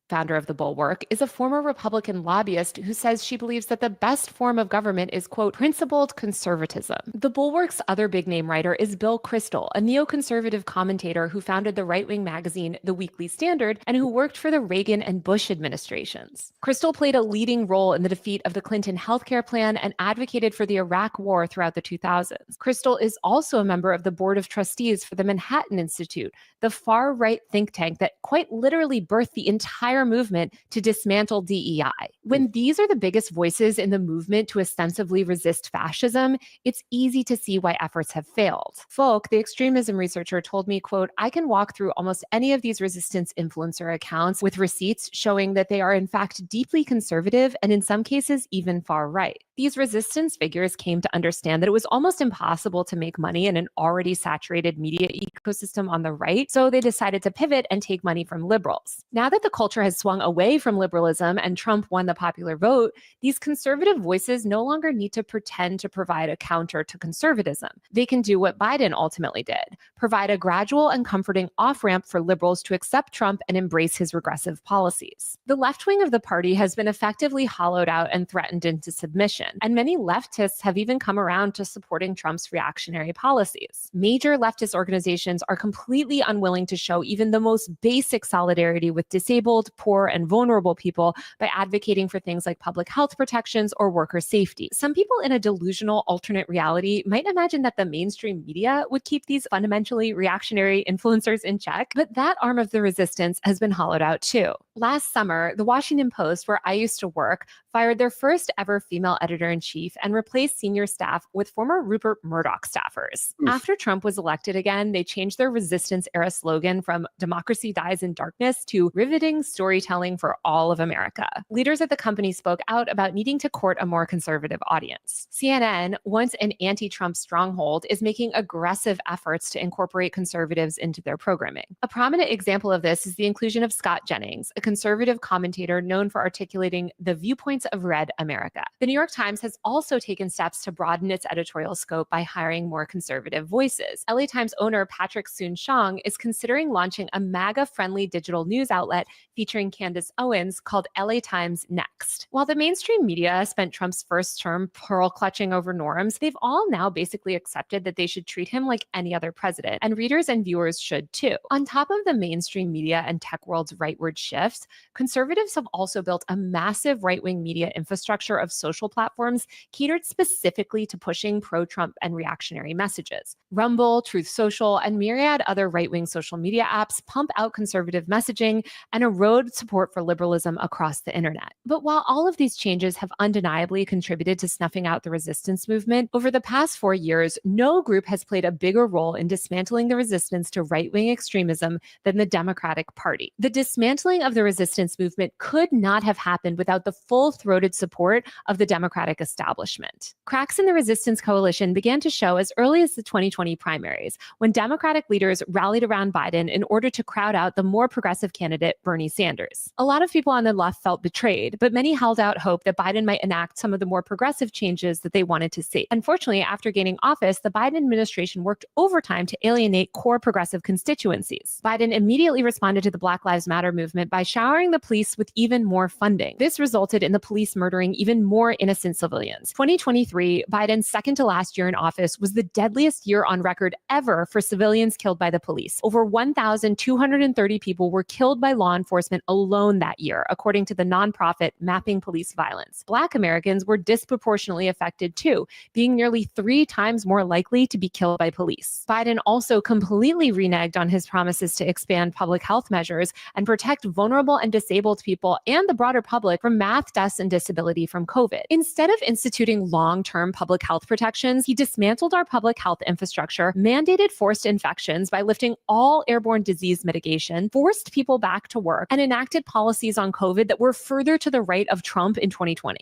Founder of The Bulwark, is a former Republican lobbyist who says she believes that the best form of government is, quote, principled conservatism. The Bulwark's other big name writer is Bill Kristol, a neoconservative commentator who founded the right-wing magazine The Weekly Standard and who worked for the Reagan and Bush administrations. Kristol played a leading role in the defeat of the Clinton healthcare plan and advocated for the Iraq War throughout the 2000s. Kristol is also a member of the board of trustees for the Manhattan Institute, the far-right think tank that quite literally birthed the entire movement to dismantle DEI. When these are the biggest voices in the movement to ostensibly resist fascism, it's easy to see why efforts have failed. Folk, the extremism researcher, told me, quote, I can walk through almost any of these resistance influencer accounts with receipts showing that they are in fact deeply conservative and in some cases even far right. These resistance figures came to understand that it was almost impossible to make money in an already saturated media ecosystem on the right, so they decided to pivot and take money from liberals. Now that the culture has swung away from liberalism and Trump won the popular vote, these conservative voices no longer need to pretend to provide a counter to conservatism. They can do what Biden ultimately did, provide a gradual and comforting off-ramp for liberals to accept Trump and embrace his regressive policies. The left wing of the party has been effectively hollowed out and threatened into submission, and many leftists have even come around to supporting Trump's reactionary policies. Major leftist organizations are completely unwilling to show even the most basic solidarity with disabled, poor, and vulnerable people by advocating for things like public health protections or worker safety. Some people in a delusional alternate reality might imagine that the mainstream media would keep these fundamentally reactionary influencers in check, but that arm of the resistance has been hollowed out too. Last summer, the Washington Post, where I used to work, fired their first ever female editor-in-chief and replaced senior staff with former Rupert Murdoch staffers. Oof. After Trump was elected again, they changed their resistance-era slogan from "Democracy dies in darkness" to "Riveting storytelling for all of America." Leaders at the company spoke out about needing to court a more conservative audience. CNN, once an anti-Trump stronghold, is making aggressive efforts to incorporate conservatives into their programming. A prominent example of this is the inclusion of Scott Jennings, a conservative commentator known for articulating the viewpoints of Red America. The New York Times has also taken steps to broaden its editorial scope by hiring more conservative voices. LA Times owner Patrick Soon-Shiong is considering launching a MAGA-friendly digital news outlet featuring Candace Owens called LA Times Next. While the mainstream media spent Trump's first term pearl-clutching over norms, they've all now basically accepted that they should treat him like any other president, and readers and viewers should too. On top of the mainstream media and tech world's rightward shifts, conservatives have also built a massive right-wing media infrastructure of social platforms catered specifically to pushing pro-Trump and reactionary messages. Rumble, Truth Social, and myriad other right-wing social media apps pump out conservative messaging and erode support for liberalism across the internet. But while all of these changes have undeniably contributed to snuffing out the resistance movement, over the past 4 years, no group has played a bigger role in dismantling the resistance to right-wing extremism than the Democratic Party. The dismantling of the resistance movement could not have happened without the full-throated support of the Democratic establishment. Cracks in the resistance coalition began to show as early as the 2020 primaries, when Democratic leaders rallied around Biden in order to crowd out the more progressive candidate, Bernie Sanders. A lot of people on the left felt betrayed, but many held out hope that Biden might enact some of the more progressive changes that they wanted to see. Unfortunately, after gaining office, the Biden administration worked overtime to alienate core progressive constituencies. Biden immediately responded to the Black Lives Matter movement by showering the police with even more funding. This resulted in the police murdering even more innocent civilians. 2023, Biden's second to last year in office, was the deadliest year on record ever for civilians killed by the police. Over 1,230 people were killed by law enforcement alone that year, according to the nonprofit Mapping Police Violence. Black Americans were disproportionately affected too, being nearly 3 times more likely to be killed by police. Biden also completely reneged on his promises to expand public health measures and protect vulnerable and disabled people and the broader public from mass deaths and disability from COVID. Instead of instituting long-term public health protections, he dismantled our public health infrastructure, mandated forced infections by lifting all airborne disease mitigation, forced people back to work, and enacted policies on COVID that were further to the right of Trump in 2020.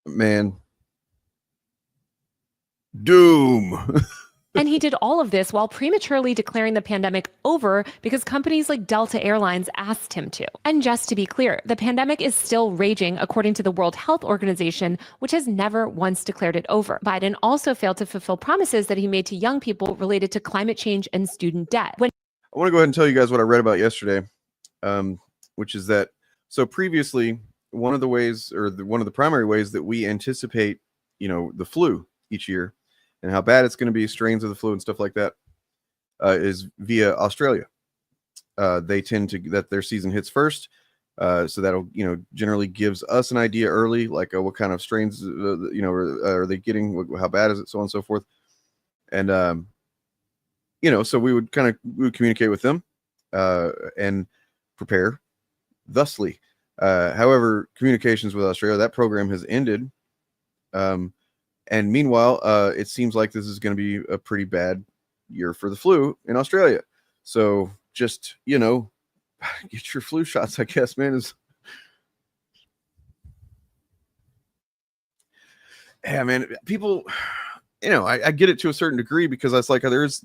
Man. Doom. And he did all of this while prematurely declaring the pandemic over because companies like Delta Airlines asked him to. And just to be clear, the pandemic is still raging according to the World Health Organization, which has never once declared it over. Biden also failed to fulfill promises that he made to young people related to climate change and student debt. I want to go ahead and tell you guys what I read about yesterday, which is that, so previously, one of the ways, or one of the primary ways that we anticipate, the flu each year, and how bad it's going to be, strains of the flu and stuff like that, is via Australia. They tend to, that their season hits first. So that'll, generally gives us an idea early, like what kind of strains, are they getting, how bad is it, so on and so forth. And, so we would communicate with them and prepare thusly. However, communications with Australia, that program has ended. And meanwhile, it seems like this is going to be a pretty bad year for the flu in Australia. So just, get your flu shots, I guess, man. Yeah, man, people, I get it to a certain degree, because it's like there's,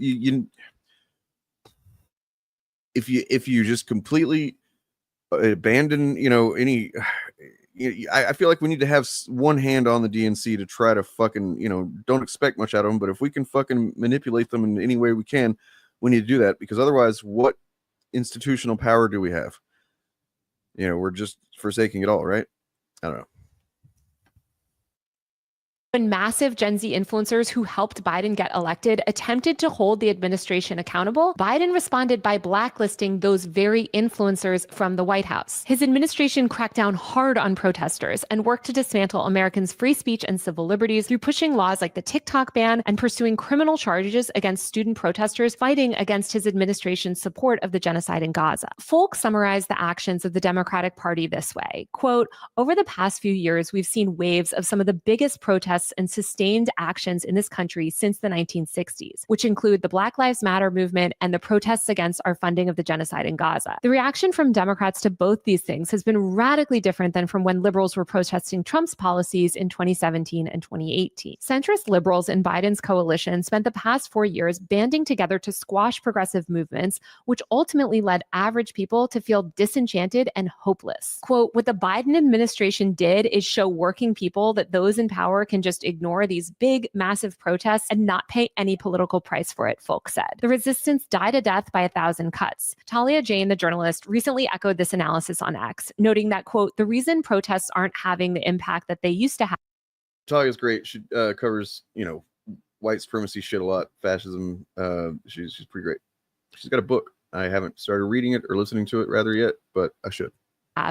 if you just completely abandon, any, I feel like we need to have one hand on the DNC to try to fucking, don't expect much out of them. But if we can fucking manipulate them in any way we can, we need to do that, because otherwise, what institutional power do we have? We're just forsaking it all, right? I don't know. When massive Gen Z influencers who helped Biden get elected attempted to hold the administration accountable, Biden responded by blacklisting those very influencers from the White House. His administration cracked down hard on protesters and worked to dismantle Americans' free speech and civil liberties through pushing laws like the TikTok ban and pursuing criminal charges against student protesters fighting against his administration's support of the genocide in Gaza. Folk summarized the actions of the Democratic Party this way, quote, "Over the past few years, we've seen waves of some of the biggest protests and sustained actions in this country since the 1960s, which include the Black Lives Matter movement and the protests against our funding of the genocide in Gaza. The reaction from Democrats to both these things has been radically different than from when liberals were protesting Trump's policies in 2017 and 2018. Centrist liberals in Biden's coalition spent the past 4 years banding together to squash progressive movements, which ultimately led average people to feel disenchanted and hopeless. Quote, "What the Biden administration did is show working people that those in power can just ignore these big, massive protests and not pay any political price for it," Folk said. The resistance died a death by 1,000 cuts. Talia Jane, the journalist, recently echoed this analysis on X, noting that, quote, "The reason protests aren't having the impact that they used to have." Talia's great. She covers, white supremacy shit a lot, fascism. She's pretty great. She's got a book. I haven't started reading it or listening to it rather yet, but I should.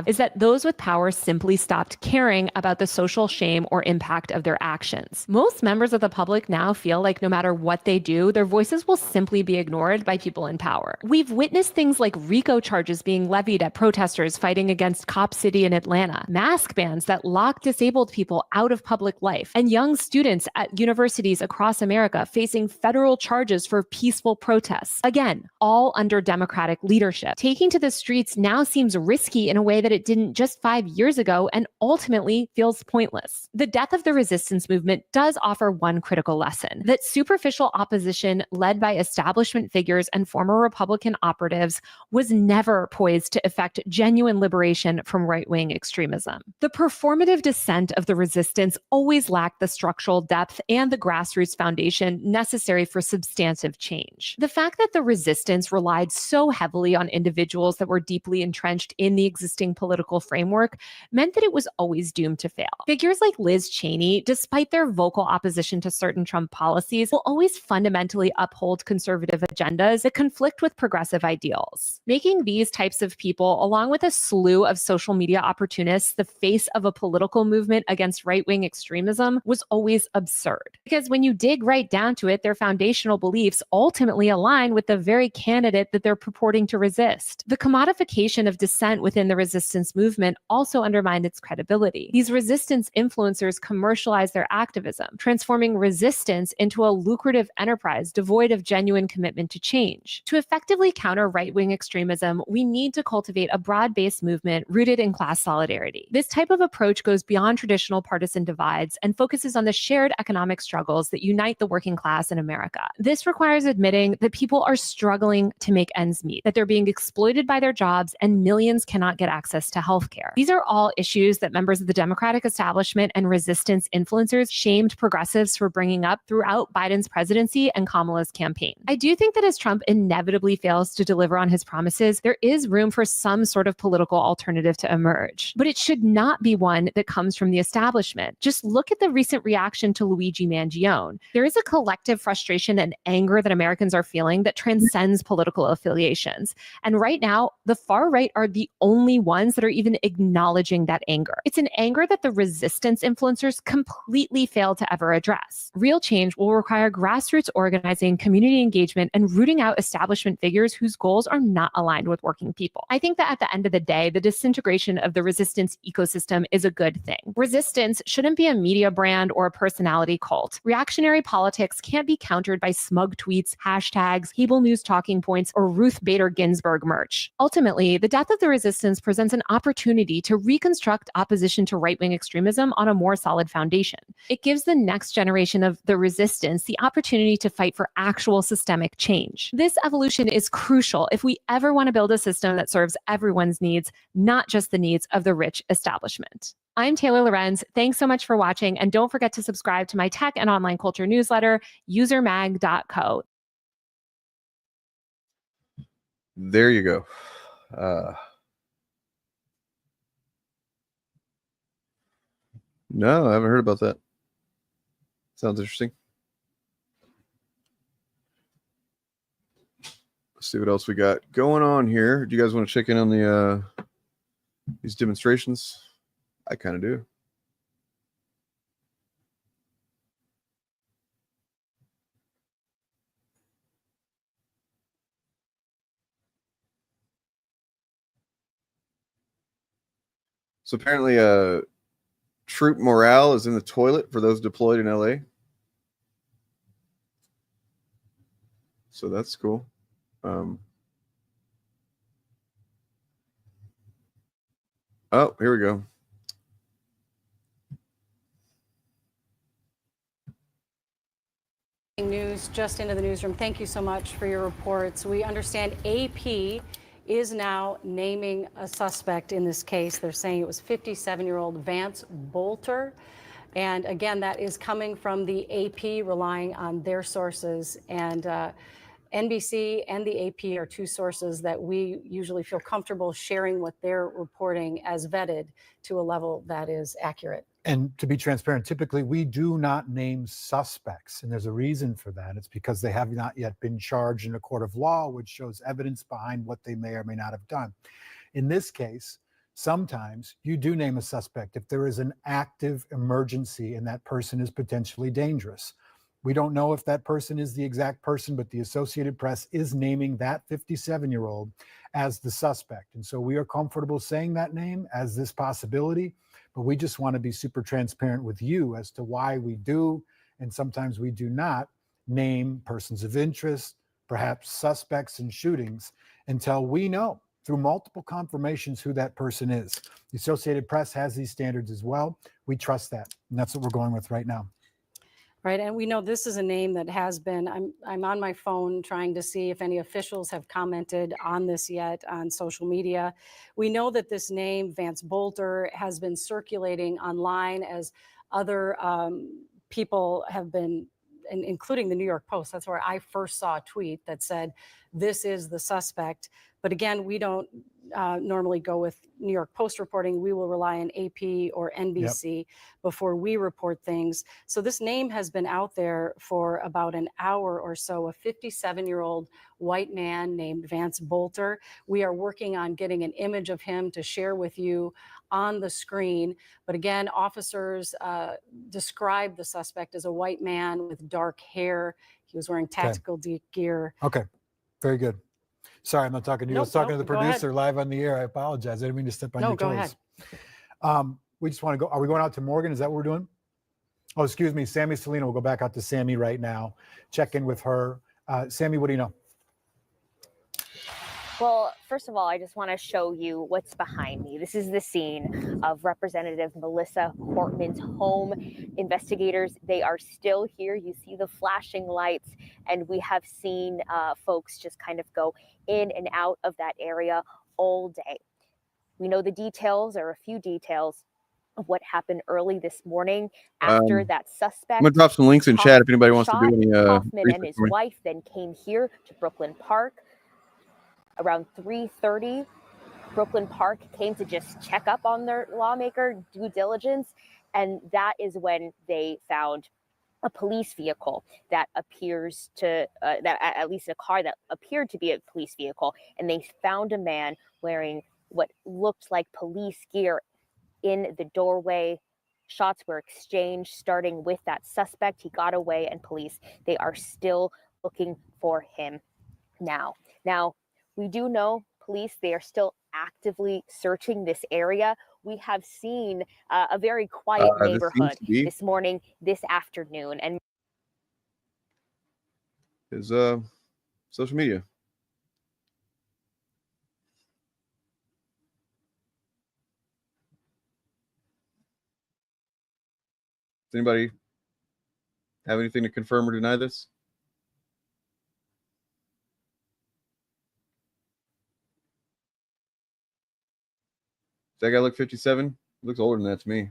Is that those with power simply stopped caring about the social shame or impact of their actions. Most members of the public now feel like no matter what they do, their voices will simply be ignored by people in power. We've witnessed things like RICO charges being levied at protesters fighting against Cop City in Atlanta, mask bans that lock disabled people out of public life, and young students at universities across America facing federal charges for peaceful protests. Again, all under Democratic leadership. Taking to the streets now seems risky in a way that it didn't just 5 years ago and ultimately feels pointless. The death of the resistance movement does offer one critical lesson, that superficial opposition led by establishment figures and former Republican operatives was never poised to effect genuine liberation from right-wing extremism. The performative dissent of the resistance always lacked the structural depth and the grassroots foundation necessary for substantive change. The fact that the resistance relied so heavily on individuals that were deeply entrenched in the existing political framework meant that it was always doomed to fail. Figures like Liz Cheney, despite their vocal opposition to certain Trump policies, will always fundamentally uphold conservative agendas that conflict with progressive ideals. Making these types of people, along with a slew of social media opportunists, the face of a political movement against right-wing extremism was always absurd. Because when you dig right down to it, their foundational beliefs ultimately align with the very candidate that they're purporting to resist. The commodification of dissent within the resistance movement also undermined its credibility. These resistance influencers commercialized their activism, transforming resistance into a lucrative enterprise devoid of genuine commitment to change. To effectively counter right-wing extremism, we need to cultivate a broad-based movement rooted in class solidarity. This type of approach goes beyond traditional partisan divides and focuses on the shared economic struggles that unite the working class in America. This requires admitting that people are struggling to make ends meet, that they're being exploited by their jobs, and millions cannot get access to healthcare. These are all issues that members of the Democratic establishment and resistance influencers shamed progressives for bringing up throughout Biden's presidency and Kamala's campaign. I do think that as Trump inevitably fails to deliver on his promises, there is room for some sort of political alternative to emerge. But it should not be one that comes from the establishment. Just look at the recent reaction to Luigi Mangione. There is a collective frustration and anger that Americans are feeling that transcends political affiliations. And right now, the far right are the only ones that are even acknowledging that anger. It's an anger that the resistance influencers completely fail to ever address. Real change will require grassroots organizing, community engagement, and rooting out establishment figures whose goals are not aligned with working people. I think that at the end of the day, the disintegration of the resistance ecosystem is a good thing. Resistance shouldn't be a media brand or a personality cult. Reactionary politics can't be countered by smug tweets, hashtags, cable news talking points, or Ruth Bader Ginsburg merch. Ultimately, the death of the resistance presents an opportunity to reconstruct opposition to right-wing extremism on a more solid foundation. It gives the next generation of the resistance the opportunity to fight for actual systemic change. This evolution is crucial if we ever want to build a system that serves everyone's needs, not just the needs of the rich establishment. I'm Taylor Lorenz. Thanks so much for watching, and don't forget to subscribe to my tech and online culture newsletter, usermag.co. There you go. No, I haven't heard about that. Sounds interesting. Let's see what else we got going on here. Do you guys want to check in on the these demonstrations? I kind of do. So apparently, troop morale is in the toilet for those deployed in LA. So that's cool. Oh, here we go. News just into the newsroom. Thank you so much for your reports. We understand AP is now naming a suspect in this case. They're saying it was 57-year-old Vance Bolter. And again, that is coming from the AP, relying on their sources. And NBC and the AP are two sources that we usually feel comfortable sharing what they're reporting as vetted to a level that is accurate. And to be transparent, typically we do not name suspects, and there's a reason for that. It's because they have not yet been charged in a court of law, which shows evidence behind what they may or may not have done. In this case, sometimes you do name a suspect if there is an active emergency and that person is potentially dangerous. We don't know if that person is the exact person, but the Associated Press is naming that 57-year-old as the suspect. And so we are comfortable saying that name as this possibility, but we just want to be super transparent with you as to why we do, and sometimes we do not, name persons of interest, perhaps suspects in shootings, until we know through multiple confirmations who that person is. The Associated Press has these standards as well. We trust that, and that's what we're going with right now. Right, and we know this is a name that has been, I'm on my phone trying to see if any officials have commented on this yet on social media. We know that this name, Vance Bolter, has been circulating online as other people have been, including the New York Post. That's where I first saw a tweet that said, this is the suspect. But again, we don't normally go with New York Post reporting. We will rely on AP or NBC before we report things. So this name has been out there for about an hour or so, a 57-year-old white man named Vance Bolter. We are working on getting an image of him to share with you on the screen. But again, officers describe the suspect as a white man with dark hair. He was wearing tactical gear. Okay, very good. Sorry, I'm not talking to you. I was talking to the producer live on the air. I apologize. I didn't mean to step on your toes. No, go ahead. We just want to go. Are we going out to Morgan? Is that what we're doing? Oh, excuse me. Sammy Salino. We'll go back out to Sammy right now. Check in with her. Sammy, what do you know? Well, first of all, I just want to show you what's behind me. This is the scene of Representative Melissa Portman's home. Investigators, they are still here. You see the flashing lights, and we have seen folks just kind of go in and out of that area all day. We know the details, or a few details, of what happened early this morning after that suspect. I'm going to drop some links in chat if anybody wants to do any Hoffman and his wife then came here to Brooklyn Park. Around 3:30, Brooklyn Park came to just check up on their lawmaker due diligence, and that is when they found a police vehicle that appears to, at least a car that appeared to be a police vehicle, and they found a man wearing what looked like police gear in the doorway. Shots were exchanged, starting with that suspect. He got away, and police, they are still looking for him now. We do know police, they are still actively searching this area. We have seen a very quiet neighborhood this morning, this afternoon. And is social media. Does anybody have anything to confirm or deny this? Does that guy look 57? He looks older than that to me.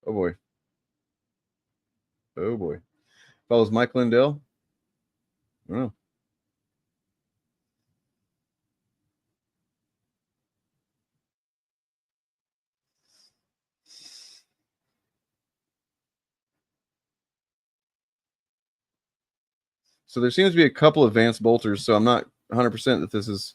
Oh boy. Oh boy. Follows Mike Lindell. Oh. So there seems to be a couple of Vance bolters, so I'm not 100% that this is.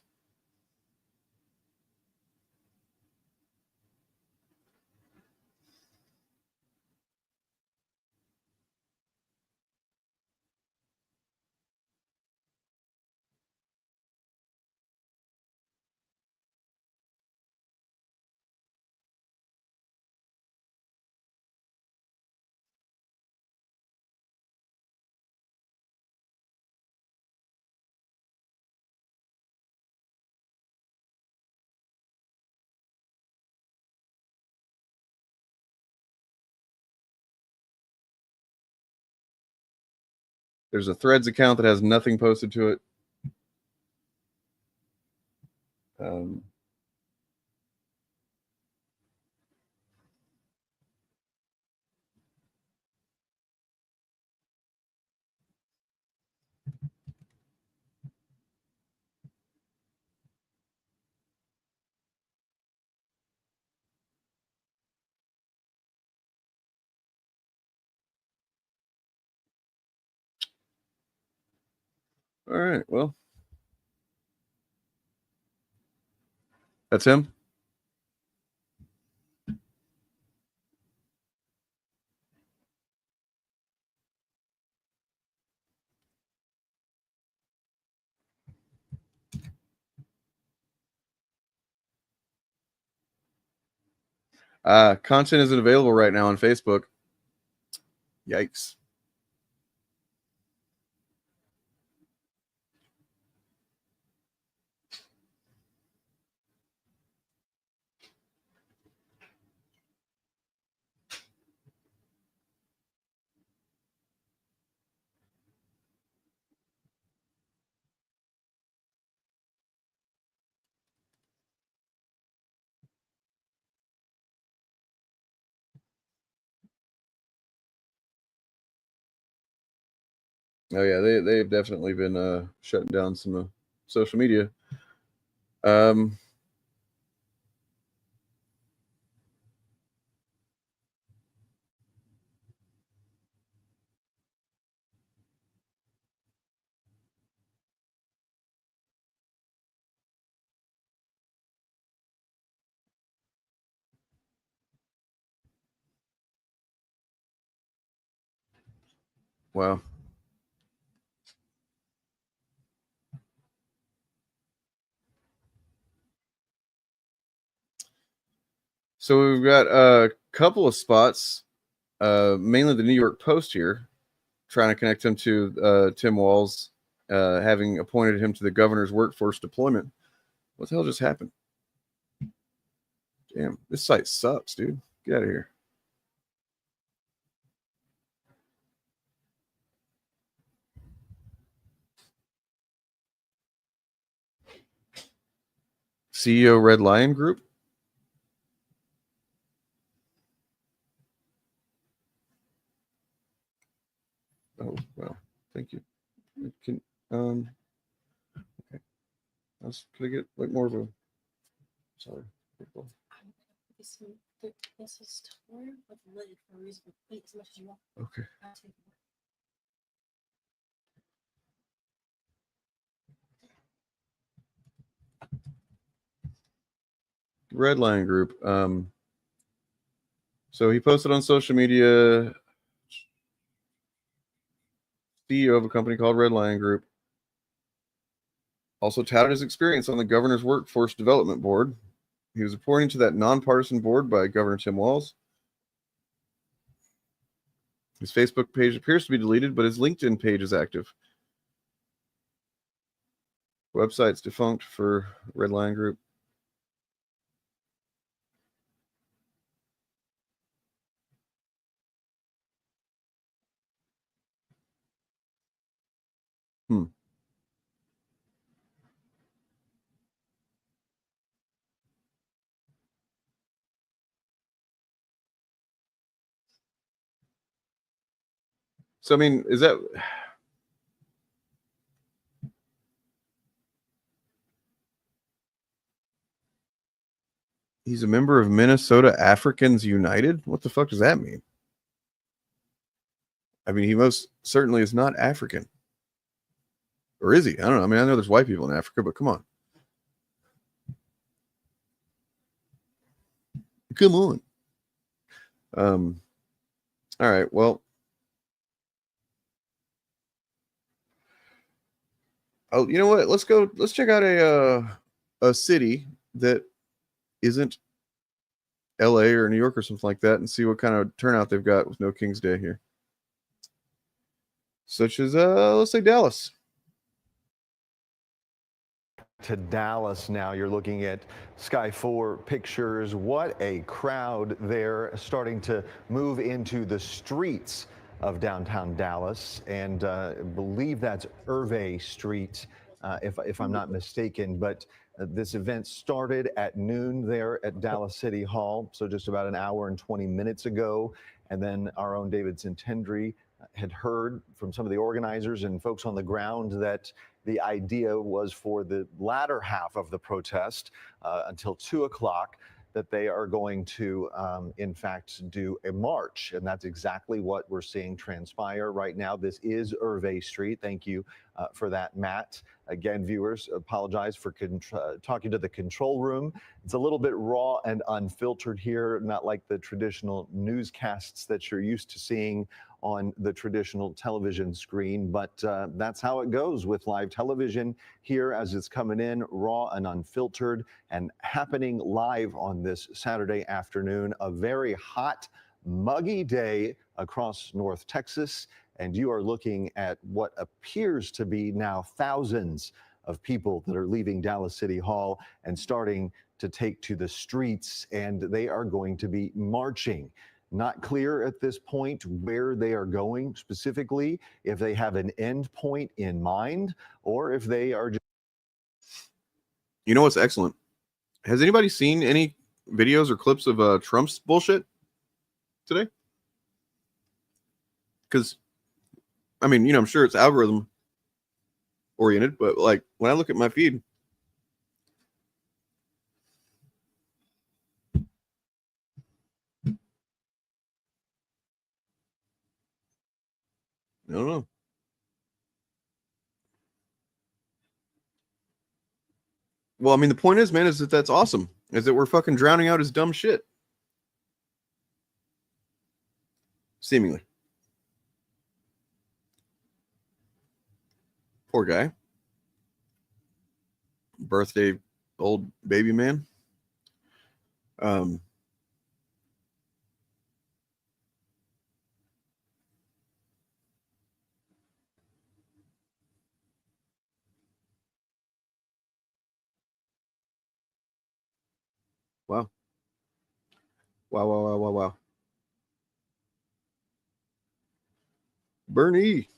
There's a Threads account that has nothing posted to it. All right, well, that's him. Content isn't available right now on Facebook. Yikes. Oh yeah, they've definitely been shutting down some social media. Wow. So we've got a couple of spots, mainly the New York Post here, trying to connect him to Tim Walz, having appointed him to the governor's workforce deployment. What the hell just happened? Damn, this site sucks, dude. Get out of here. CEO Red Lion Group. Oh, well, thank you. Can okay. Could I get like more of a sorry. Okay. Red Lion Group. So he posted on social media, CEO of a company called Red Lion Group. Also touted his experience on the governor's workforce development board. He was appointed to that nonpartisan board by Governor Tim Walz. His Facebook page appears to be deleted, but his LinkedIn page is active. Website's defunct for Red Lion Group. So, I mean, is that... He's a member of Minnesota Africans United? What the fuck does that mean? I mean, he most certainly is not African. Or is he? I don't know. I mean, I know there's white people in Africa, but come on. Come on. All right. Well. Oh, you know what? Let's go. Let's check out a city that isn't LA or New York or something like that and see what kind of turnout they've got with No King's Day here. Such as, let's say Dallas. To Dallas now. You're looking at Sky 4 pictures. What a crowd there, starting to move into the streets of downtown Dallas, and I believe that's Hervey Street, if I'm not mistaken. But this event started at noon there at Dallas City Hall, so just about an hour and 20 minutes ago. And then our own David Centendry had heard from some of the organizers and folks on the ground that the idea was for the latter half of the protest until 2 o'clock, that they are going to, in fact, do a march. And that's exactly what we're seeing transpire right now. This is Hervey Street. Thank you for that, Matt. Again, viewers, apologize for talking to the control room. It's a little bit raw and unfiltered here, not like the traditional newscasts that you're used to seeing on the traditional television screen, but that's how it goes with live television here, as it's coming in raw and unfiltered and happening live on this Saturday afternoon. A very hot, muggy day across North Texas, and you are looking at what appears to be now thousands of people that are leaving Dallas City Hall and starting to take to the streets, and they are going to be marching. Not clear at this point where they are going specifically, if they have an end point in mind, or if they are just... You know what's excellent? Has anybody seen any videos or clips of Trump's bullshit today? Because, I mean, you know, I'm sure it's algorithm oriented, but like when I look at my feed, I don't know. Well, I mean, the point is, man, is that that's awesome. Is that we're fucking drowning out his dumb shit. Seemingly. Poor guy. Birthday old baby man. Wow. Wow. Bernie.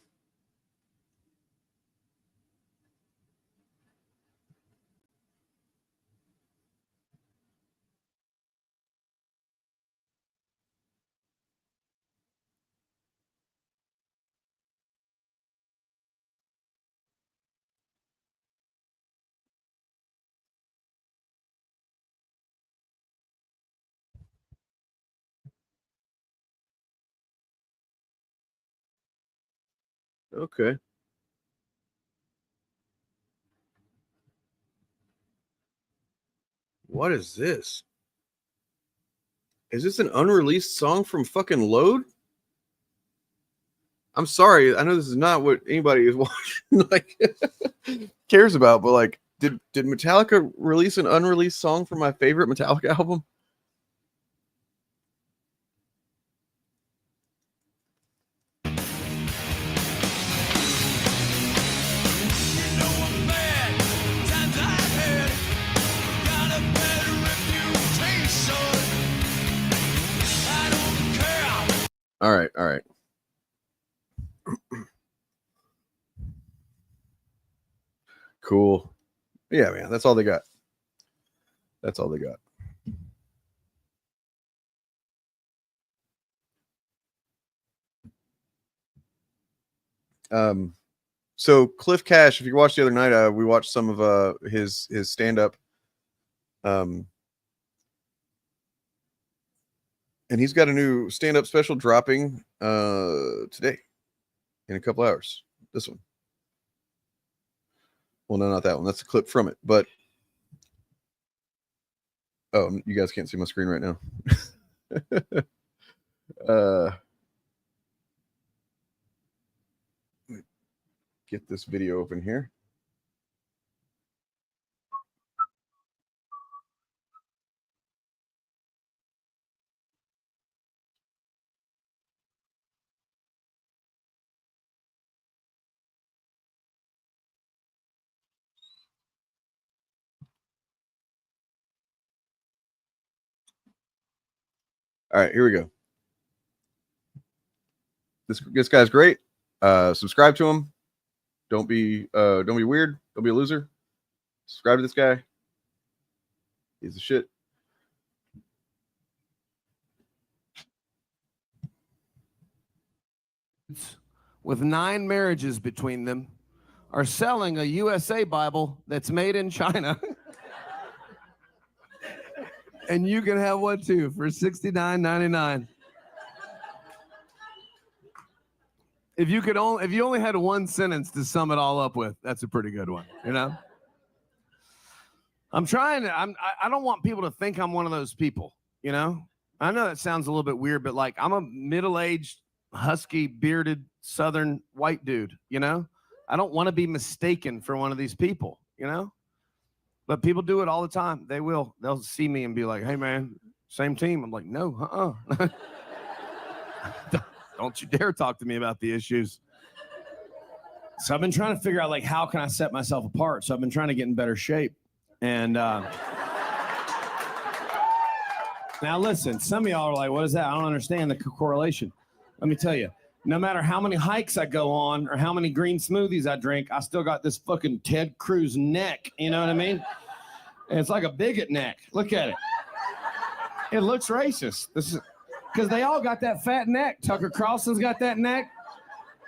Okay. What is this? Is this an unreleased song from fucking Load? I'm sorry. I know this is not what anybody is watching, like cares about, but like, did Metallica release an unreleased song from my favorite Metallica album? All right. Cool. Yeah, man. That's all they got. So Cliff Cash, if you watched the other night, we watched some of his stand-up. And he's got a new stand-up special dropping today in a couple hours. This one. Well, no, not that one. That's a clip from it. But oh, you guys can't see my screen right now. Get this video open here. All right, here we go. This guy's great. Subscribe to him. Don't be weird. Don't be a loser. Subscribe to this guy. He's the shit. With 9 marriages between them are selling a USA Bible that's made in China. And you can have one too for $69.99. If you only had one sentence to sum it all up with, that's a pretty good one, you know? I don't want people to think I'm one of those people, you know? I know that sounds a little bit weird, but like I'm a middle-aged, husky, bearded, southern white dude, you know? I don't want to be mistaken for one of these people, you know? But people do it all the time. They will. They'll see me and be like, hey, man, same team. I'm like, no, Don't you dare talk to me about the issues. So I've been trying to figure out, like, how can I set myself apart? So I've been trying to get in better shape. And now, listen, some of y'all are like, what is that? I don't understand the correlation. Let me tell you, no matter how many hikes I go on or how many green smoothies I drink, I still got this fucking Ted Cruz neck. You know what I mean? And it's like a bigot neck. Look at it. It looks racist. This is because they all got that fat neck. Tucker Carlson's got that neck.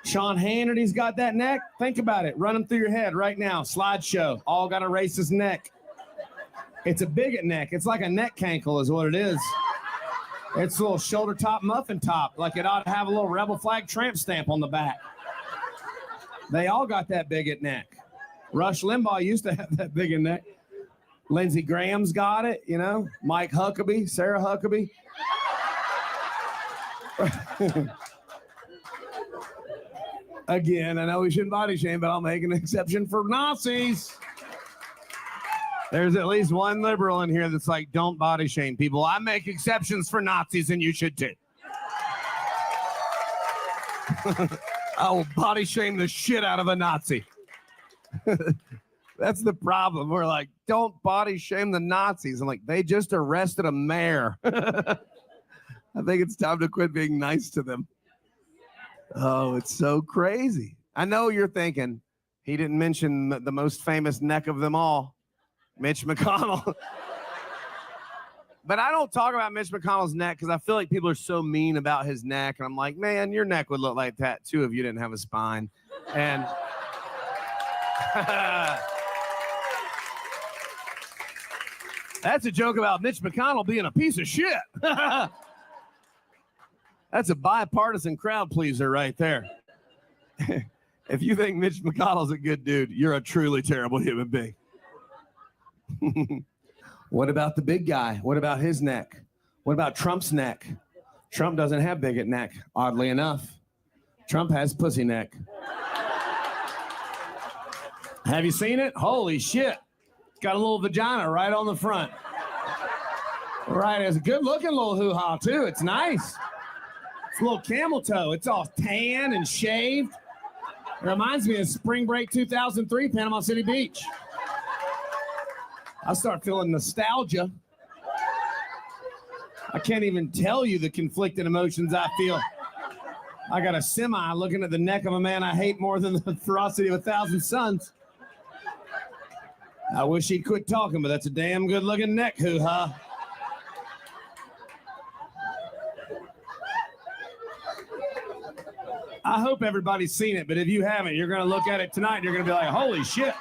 Sean Hannity's got that neck. Think about it. Run them through your head right now. Slideshow. All got a racist neck. It's a bigot neck. It's like a neck cankle is what it is. It's a little shoulder top muffin top. Like it ought to have a little rebel flag tramp stamp on the back. They all got that bigot neck. Rush Limbaugh used to have that bigot neck. Lindsey Graham's got it, you know. Mike Huckabee, Sarah Huckabee. Again, I know we shouldn't body shame, but I'll make an exception for Nazis. There's at least one liberal in here that's like, don't body shame people. I make exceptions for Nazis, and you should too. I will body shame the shit out of a Nazi. That's the problem. We're like, don't body shame the Nazis. I'm like, they just arrested a mayor. I think it's time to quit being nice to them. Oh, it's so crazy. I know you're thinking, he didn't mention the most famous neck of them all, Mitch McConnell. But I don't talk about Mitch McConnell's neck because I feel like people are so mean about his neck. And I'm like, man, your neck would look like that too if you didn't have a spine. And that's a joke about Mitch McConnell being a piece of shit. That's a bipartisan crowd pleaser right there. If you think Mitch McConnell's a good dude, you're a truly terrible human being. What about the big guy? What about his neck? What about Trump's neck? Trump doesn't have bigot neck, oddly enough. Trump has pussy neck. Have you seen it? Holy shit. Got a little vagina right on the front. Right, it's a good looking little hoo-ha too. It's nice. It's a little camel toe. It's all tan and shaved. It reminds me of Spring Break 2003, Panama City Beach. I start feeling nostalgia. I can't even tell you the conflicted emotions I feel. I got a semi looking at the neck of a man I hate more than the ferocity of 1,000 suns. I wish he'd quit talking, but that's a damn good looking neck hoo-ha. I hope everybody's seen it, but if you haven't, you're going to look at it tonight and you're going to be like, holy shit.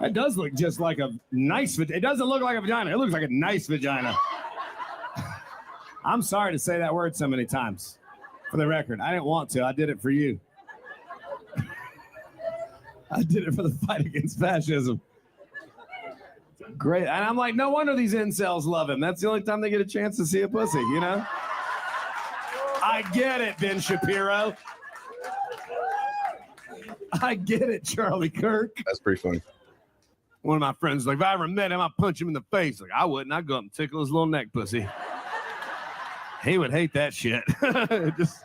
That does look just like a nice vagina. It doesn't look like a vagina. It looks like a nice vagina. I'm sorry to say that word so many times. For the record, I didn't want to. I did it for you. I did it for the fight against fascism. Great. And I'm like, no wonder these incels love him. That's the only time they get a chance to see a pussy, you know? I get it, Ben Shapiro. I get it, Charlie Kirk. That's pretty funny. One of my friends was like, if I ever met him, I'd punch him in the face. Like, I wouldn't. I'd go up and tickle his little neck pussy. He would hate that shit. Just,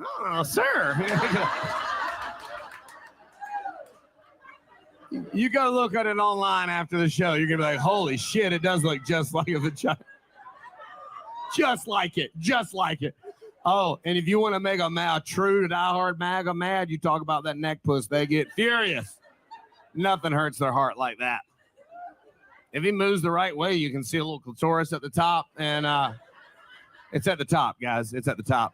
oh, sir. You got to look at it online after the show. You're going to be like, holy shit, it does look just like a vagina. Just like it. Just like it. Oh, and if you want to make a true to diehard MAGA mad, you talk about that neck puss. They get furious. Nothing hurts their heart like that. If he moves the right way, you can see a little clitoris at the top. And it's at the top, guys. It's at the top.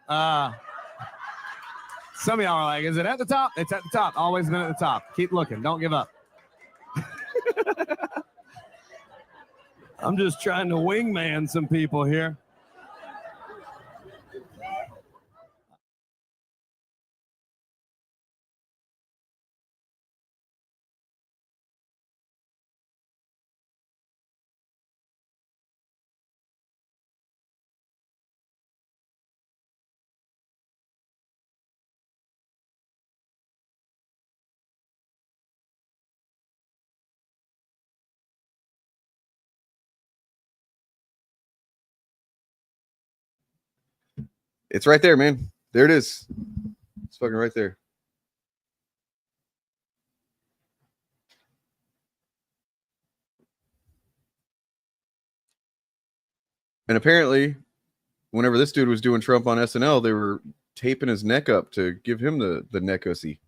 Some of y'all are like, is it at the top? It's at the top. Always been at the top. Keep looking. Don't give up. I'm just trying to wingman some people here. It's right there, man. There it is. It's fucking right there. And apparently, whenever this dude was doing Trump on SNL, they were taping his neck up to give him the neck ussy.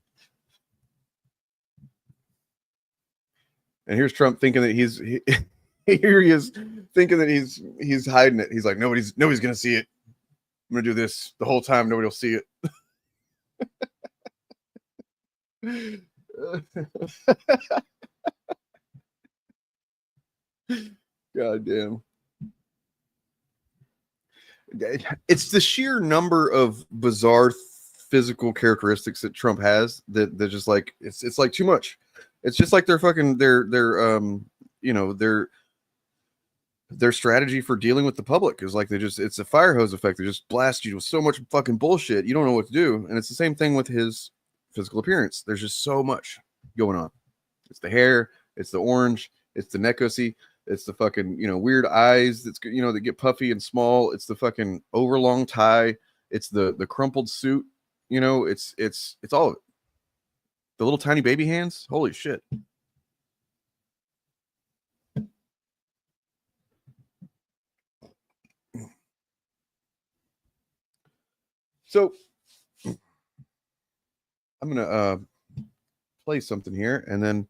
And here's Trump thinking that here he is thinking that he's hiding it. He's like, nobody's gonna see it. I'm gonna do this the whole time. Nobody will see it. God damn. It's the sheer number of bizarre physical characteristics that Trump has that they're just like it's like too much. It's just like their strategy for dealing with the public is like it's a fire hose effect. They just blast you with so much fucking bullshit. You don't know what to do. And it's the same thing with his physical appearance. There's just so much going on. It's the hair, it's the orange, it's the neck ussy, it's the fucking, weird eyes that's, that get puffy and small. It's the fucking overlong tie. It's the crumpled suit. It's all of it. The little tiny baby hands. Holy shit. So I'm going to play something here, and then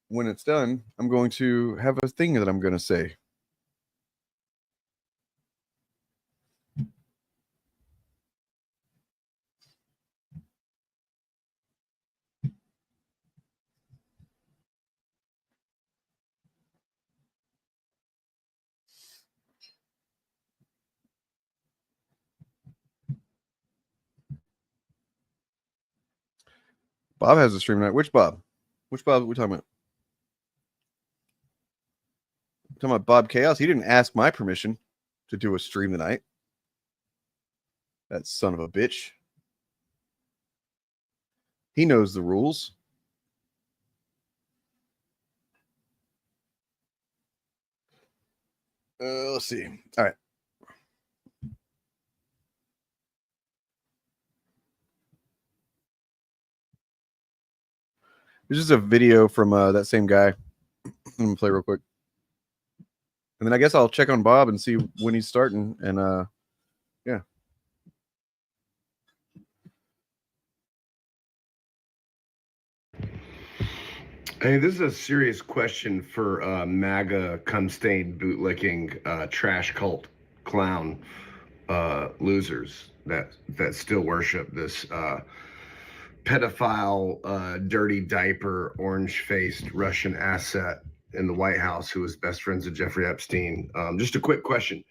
when it's done, I'm going to have a thing that I'm going to say. Bob has a stream tonight. Which Bob? Which Bob are we talking about? We're talking about Bob Chaos. He didn't ask my permission to do a stream tonight. That son of a bitch. He knows the rules. Let's see. All right. This is a video from that same guy. I'm going to play real quick. And then I guess I'll check on Bob and see when he's starting. And yeah. Hey, this is a serious question for MAGA cum-stained bootlicking trash cult clown losers. that still worship this pedophile, dirty diaper, orange-faced Russian asset in the White House who was best friends with Jeffrey Epstein. Just a quick question.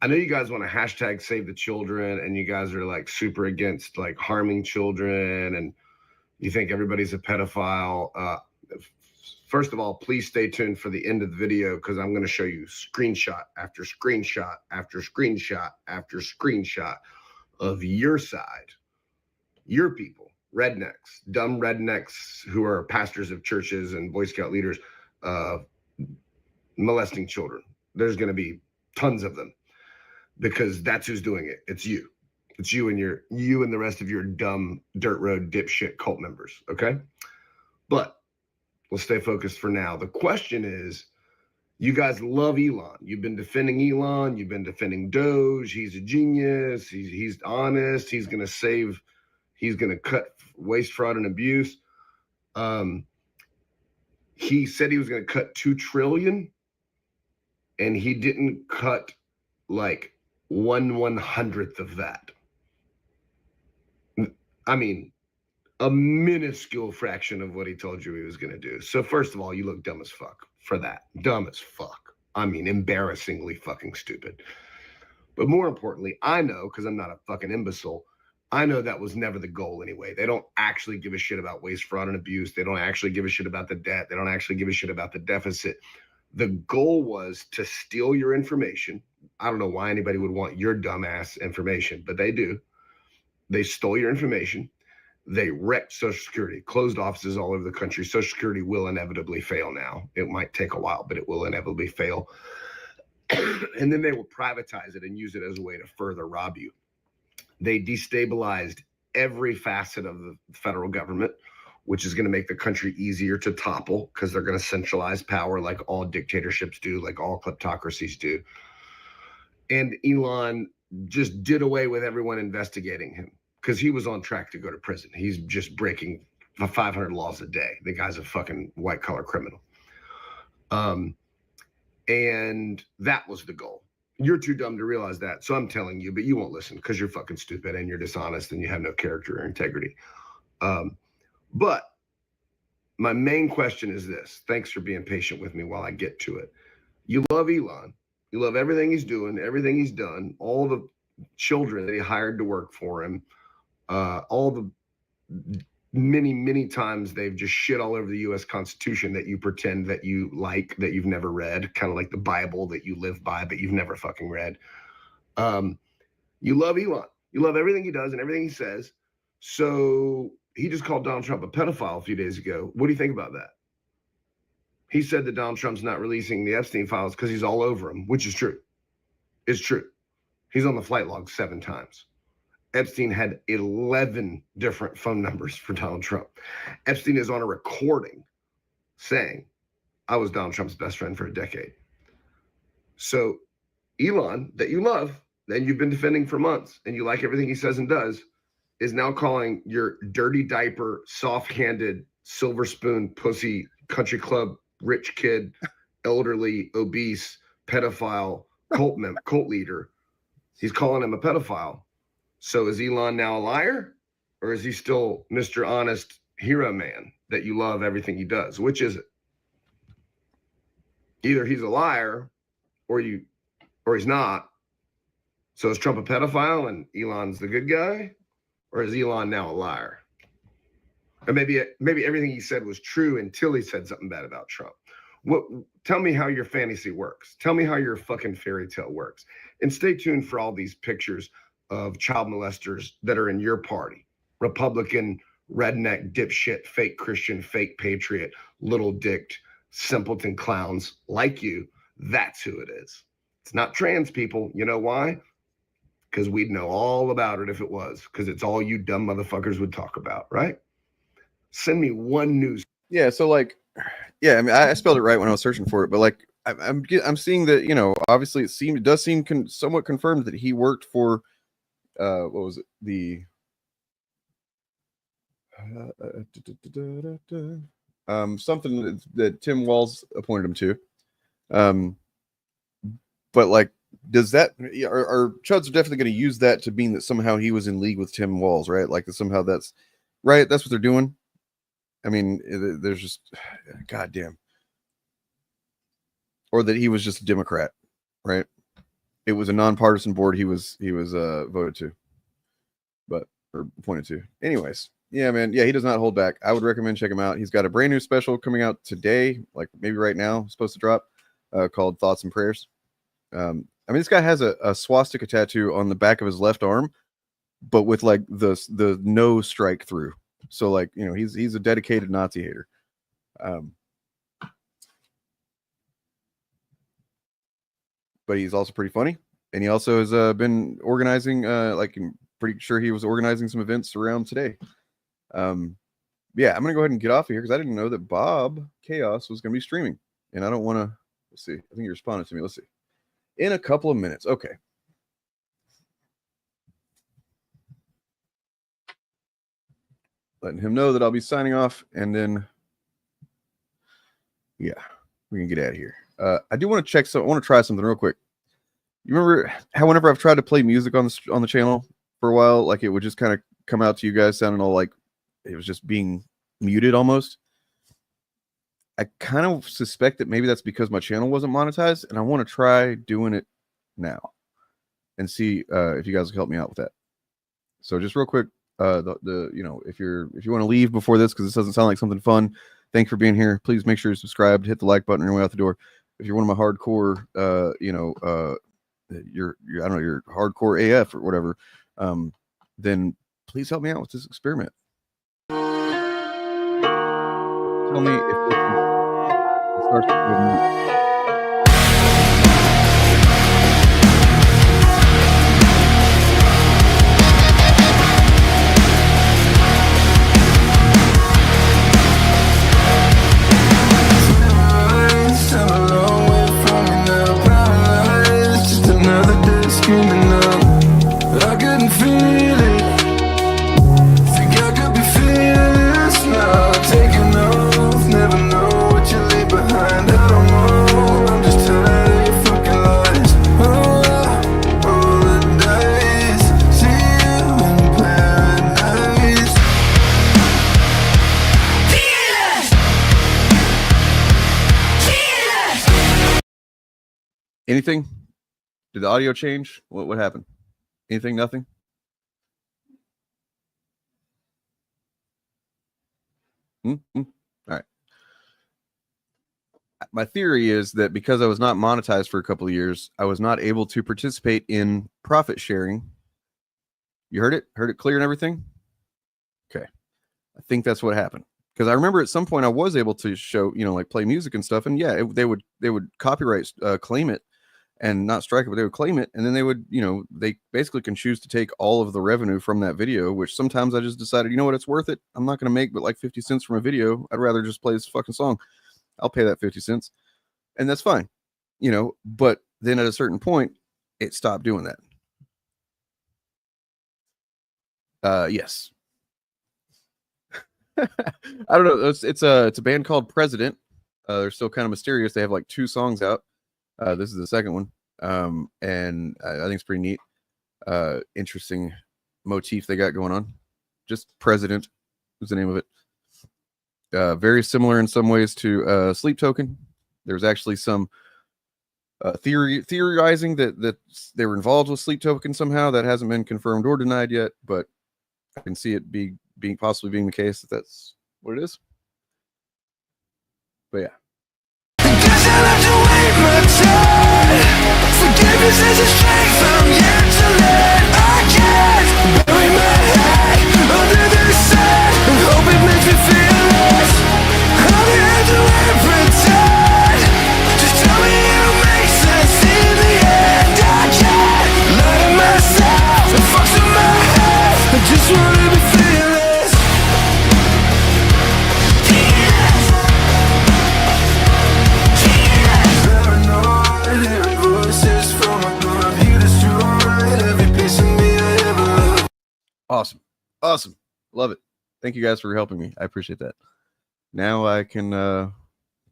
I know you guys want to hashtag save the children, and you guys are like super against like harming children, and you think everybody's a pedophile. First of all, please stay tuned for the end of the video because I'm going to show you screenshot after screenshot after screenshot after screenshot of your side, your people, rednecks, dumb rednecks who are pastors of churches and Boy Scout leaders molesting children. There's going to be tons of them because that's who's doing it. It's you. It's you and the rest of your dumb dirt road dipshit cult members. Okay, but we'll stay focused for now. The question is, you guys love Elon. You've been defending Elon. You've been defending Doge. He's a genius. He's honest. He's going to cut waste, fraud, and abuse. He said he was going to cut 2 trillion, and he didn't cut like 1/100th of that. I mean, a minuscule fraction of what he told you he was going to do. So first of all, you look dumb as fuck for that. Dumb as fuck. I mean, embarrassingly fucking stupid. But more importantly, I know, because I'm not a fucking imbecile, I know that was never the goal anyway. They don't actually give a shit about waste, fraud, and abuse. They don't actually give a shit about the debt. They don't actually give a shit about the deficit. The goal was to steal your information. I don't know why anybody would want your dumbass information, but they do. They stole your information. They wrecked Social Security, closed offices all over the country. Social Security will inevitably fail now. It might take a while, but it will inevitably fail. And then they will privatize it and use it as a way to further rob you. They destabilized every facet of the federal government, which is going to make the country easier to topple because they're going to centralize power like all dictatorships do, like all kleptocracies do. And Elon just did away with everyone investigating him because he was on track to go to prison. He's just breaking 500 laws a day. The guy's a fucking white collar criminal. And that was the goal. You're too dumb to realize that. So I'm telling you, but you won't listen because you're fucking stupid and you're dishonest and you have no character or integrity. But my main question is this. Thanks for being patient with me while I get to it. You love Elon. You love everything he's doing, everything he's done, all the children that he hired to work for him, all the many times they've just shit all over the U.S. Constitution that you pretend that you like, that you've never read, kind of like the Bible that you live by, but you've never fucking read. You love Elon. You love everything he does and everything he says. So he just called Donald Trump a pedophile a few days ago. What do you think about that? He said that Donald Trump's not releasing the Epstein files because he's all over him, which is true. It's true. He's on the flight log 7 times. Epstein had 11 different phone numbers for Donald Trump. Epstein is on a recording saying, I was Donald Trump's best friend for a decade. So Elon, that you love, that you've been defending for months, and you like everything he says and does, is now calling your dirty diaper, soft-handed, silver spoon, pussy, country club, rich kid, elderly, obese, pedophile, cult leader. He's calling him a pedophile. So is Elon now a liar, or is he still Mr. Honest hero man that you love everything he does? Which is it? Either he's a liar or he's not. So is Trump a pedophile and Elon's the good guy, or is Elon now a liar? And maybe everything he said was true until he said something bad about Trump. Tell me how your fantasy works. Tell me how your fucking fairy tale works. And stay tuned for all these pictures of child molesters that are in your party. Republican, redneck, dipshit, fake Christian, fake patriot, little dicked, simpleton clowns like you. That's who it is. It's not trans people. You know why? Because we'd know all about it if it was. Because it's all you dumb motherfuckers would talk about, right? Send me one news. Yeah, so like, yeah, I mean, I spelled it right when I was searching for it, but like, I'm seeing that, you know, obviously it does seem somewhat confirmed that he worked for, what was it, the something that Tim Walz appointed him to, but like does that are Chuds are definitely going to use that to mean that somehow he was in league with Tim Walz, right? Like that somehow that's right. That's what they're doing. I mean, there's just goddamn, or that he was just a Democrat, right? It was a nonpartisan board. He was voted to, or appointed to. Anyways, yeah, man, yeah, he does not hold back. I would recommend check him out. He's got a brand new special coming out today, like maybe right now, supposed to drop, called Thoughts and Prayers. I mean, this guy has a swastika tattoo on the back of his left arm, but with like the no strike through. So like, you know, he's a dedicated Nazi hater. But he's also pretty funny, and he also has been organizing. Like, I'm pretty sure he was organizing some events around today. Yeah, I'm gonna go ahead and get off of here because I didn't know that Bob Chaos was gonna be streaming, and I don't want to. Let's see. I think he responded to me. Let's see. In a couple of minutes. Okay. Letting him know that I'll be signing off, and then yeah, we can get out of here. I do want to check some. I want to try something real quick. You remember how whenever I've tried to play music on the channel for a while, like it would just kind of come out to you guys sounding all like it was just being muted almost. I kind of suspect that maybe that's because my channel wasn't monetized, and I want to try doing it now and see if you guys can help me out with that. So just real quick, you know, if you want to leave before this because this doesn't sound like something fun, thanks for being here. Please make sure you're subscribed, hit the like button on your way out the door. If you're one of my hardcore, you know, you're I don't know, you're hardcore AF or whatever, then please help me out with this experiment. Tell me if this starts with me. Screaming up, I couldn't feel it. Think I could be feeling this now. Taking off, never know what you leave behind. I don't know, I'm just tired of your fucking lies. Oh, I roll the dice, see you in paradise. Anything? Did the audio change? What happened? Anything? Nothing? All right. My theory is that because I was not monetized for a couple of years, I was not able to participate in profit sharing. You heard it? Heard it clear and everything? Okay. I think that's what happened. Because I remember at some point I was able to show, you know, like play music and stuff. And yeah, they would copyright claim it. And not strike it, but they would claim it, and then they would, you know, they basically can choose to take all of the revenue from that video, which sometimes I just decided, you know what, it's worth it. I'm not going to make but like 50 cents from a video. I'd rather just play this fucking song. I'll pay that 50 cents, and that's fine, you know, but then at a certain point, it stopped doing that. Yes. I don't know. It's a band called President. They're still kind of mysterious. They have like 2 songs out. This is the second one, and I think it's pretty neat. Interesting motif they got going on. Just President is the name of it. Very similar in some ways to Sleep Token. There's actually some theorizing that they were involved with Sleep Token somehow. That hasn't been confirmed or denied yet, but I can see it being possibly being the case that that's what it is. But yeah. Forgiveness is a strength I'm yet to learn. I can't bury my head under the sand and hope it makes me feel less. I'll be here to pretend. Just tell me it'll make sense in the end. I can't lie to myself and fucks in my head. I just wanna be fearless. Awesome. Love it. Thank you guys for helping me. I appreciate that. Now I can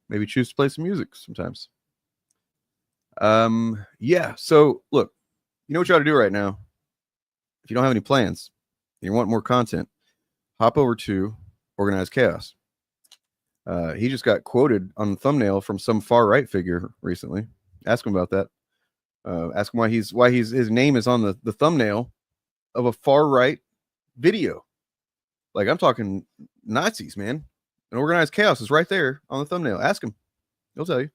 maybe choose to play some music sometimes. Yeah. So look, you know what you ought to do right now. If you don't have any plans, and you want more content, hop over to Organized Chaos. He just got quoted on the thumbnail from some far right figure recently. Ask him about that. Ask him why his name is on the thumbnail of a far right video. Like, I'm talking Nazis, man. And Organized Chaos is right there on the thumbnail. Ask him. He'll tell you.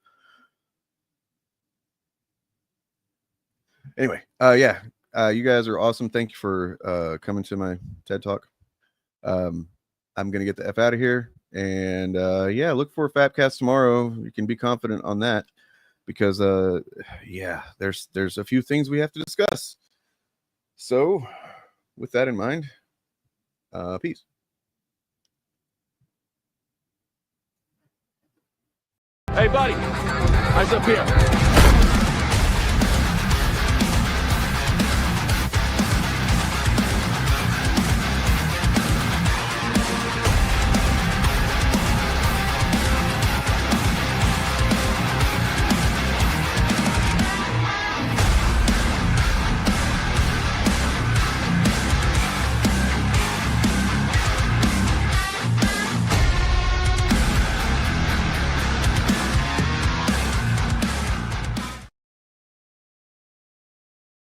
Anyway, yeah. You guys are awesome. Thank you for coming to my TED Talk. I'm gonna get the F out of here. And yeah, look for a Fapcast tomorrow. You can be confident on that, because yeah, there's a few things we have to discuss. So with that in mind, peace. Hey, buddy, eyes up here.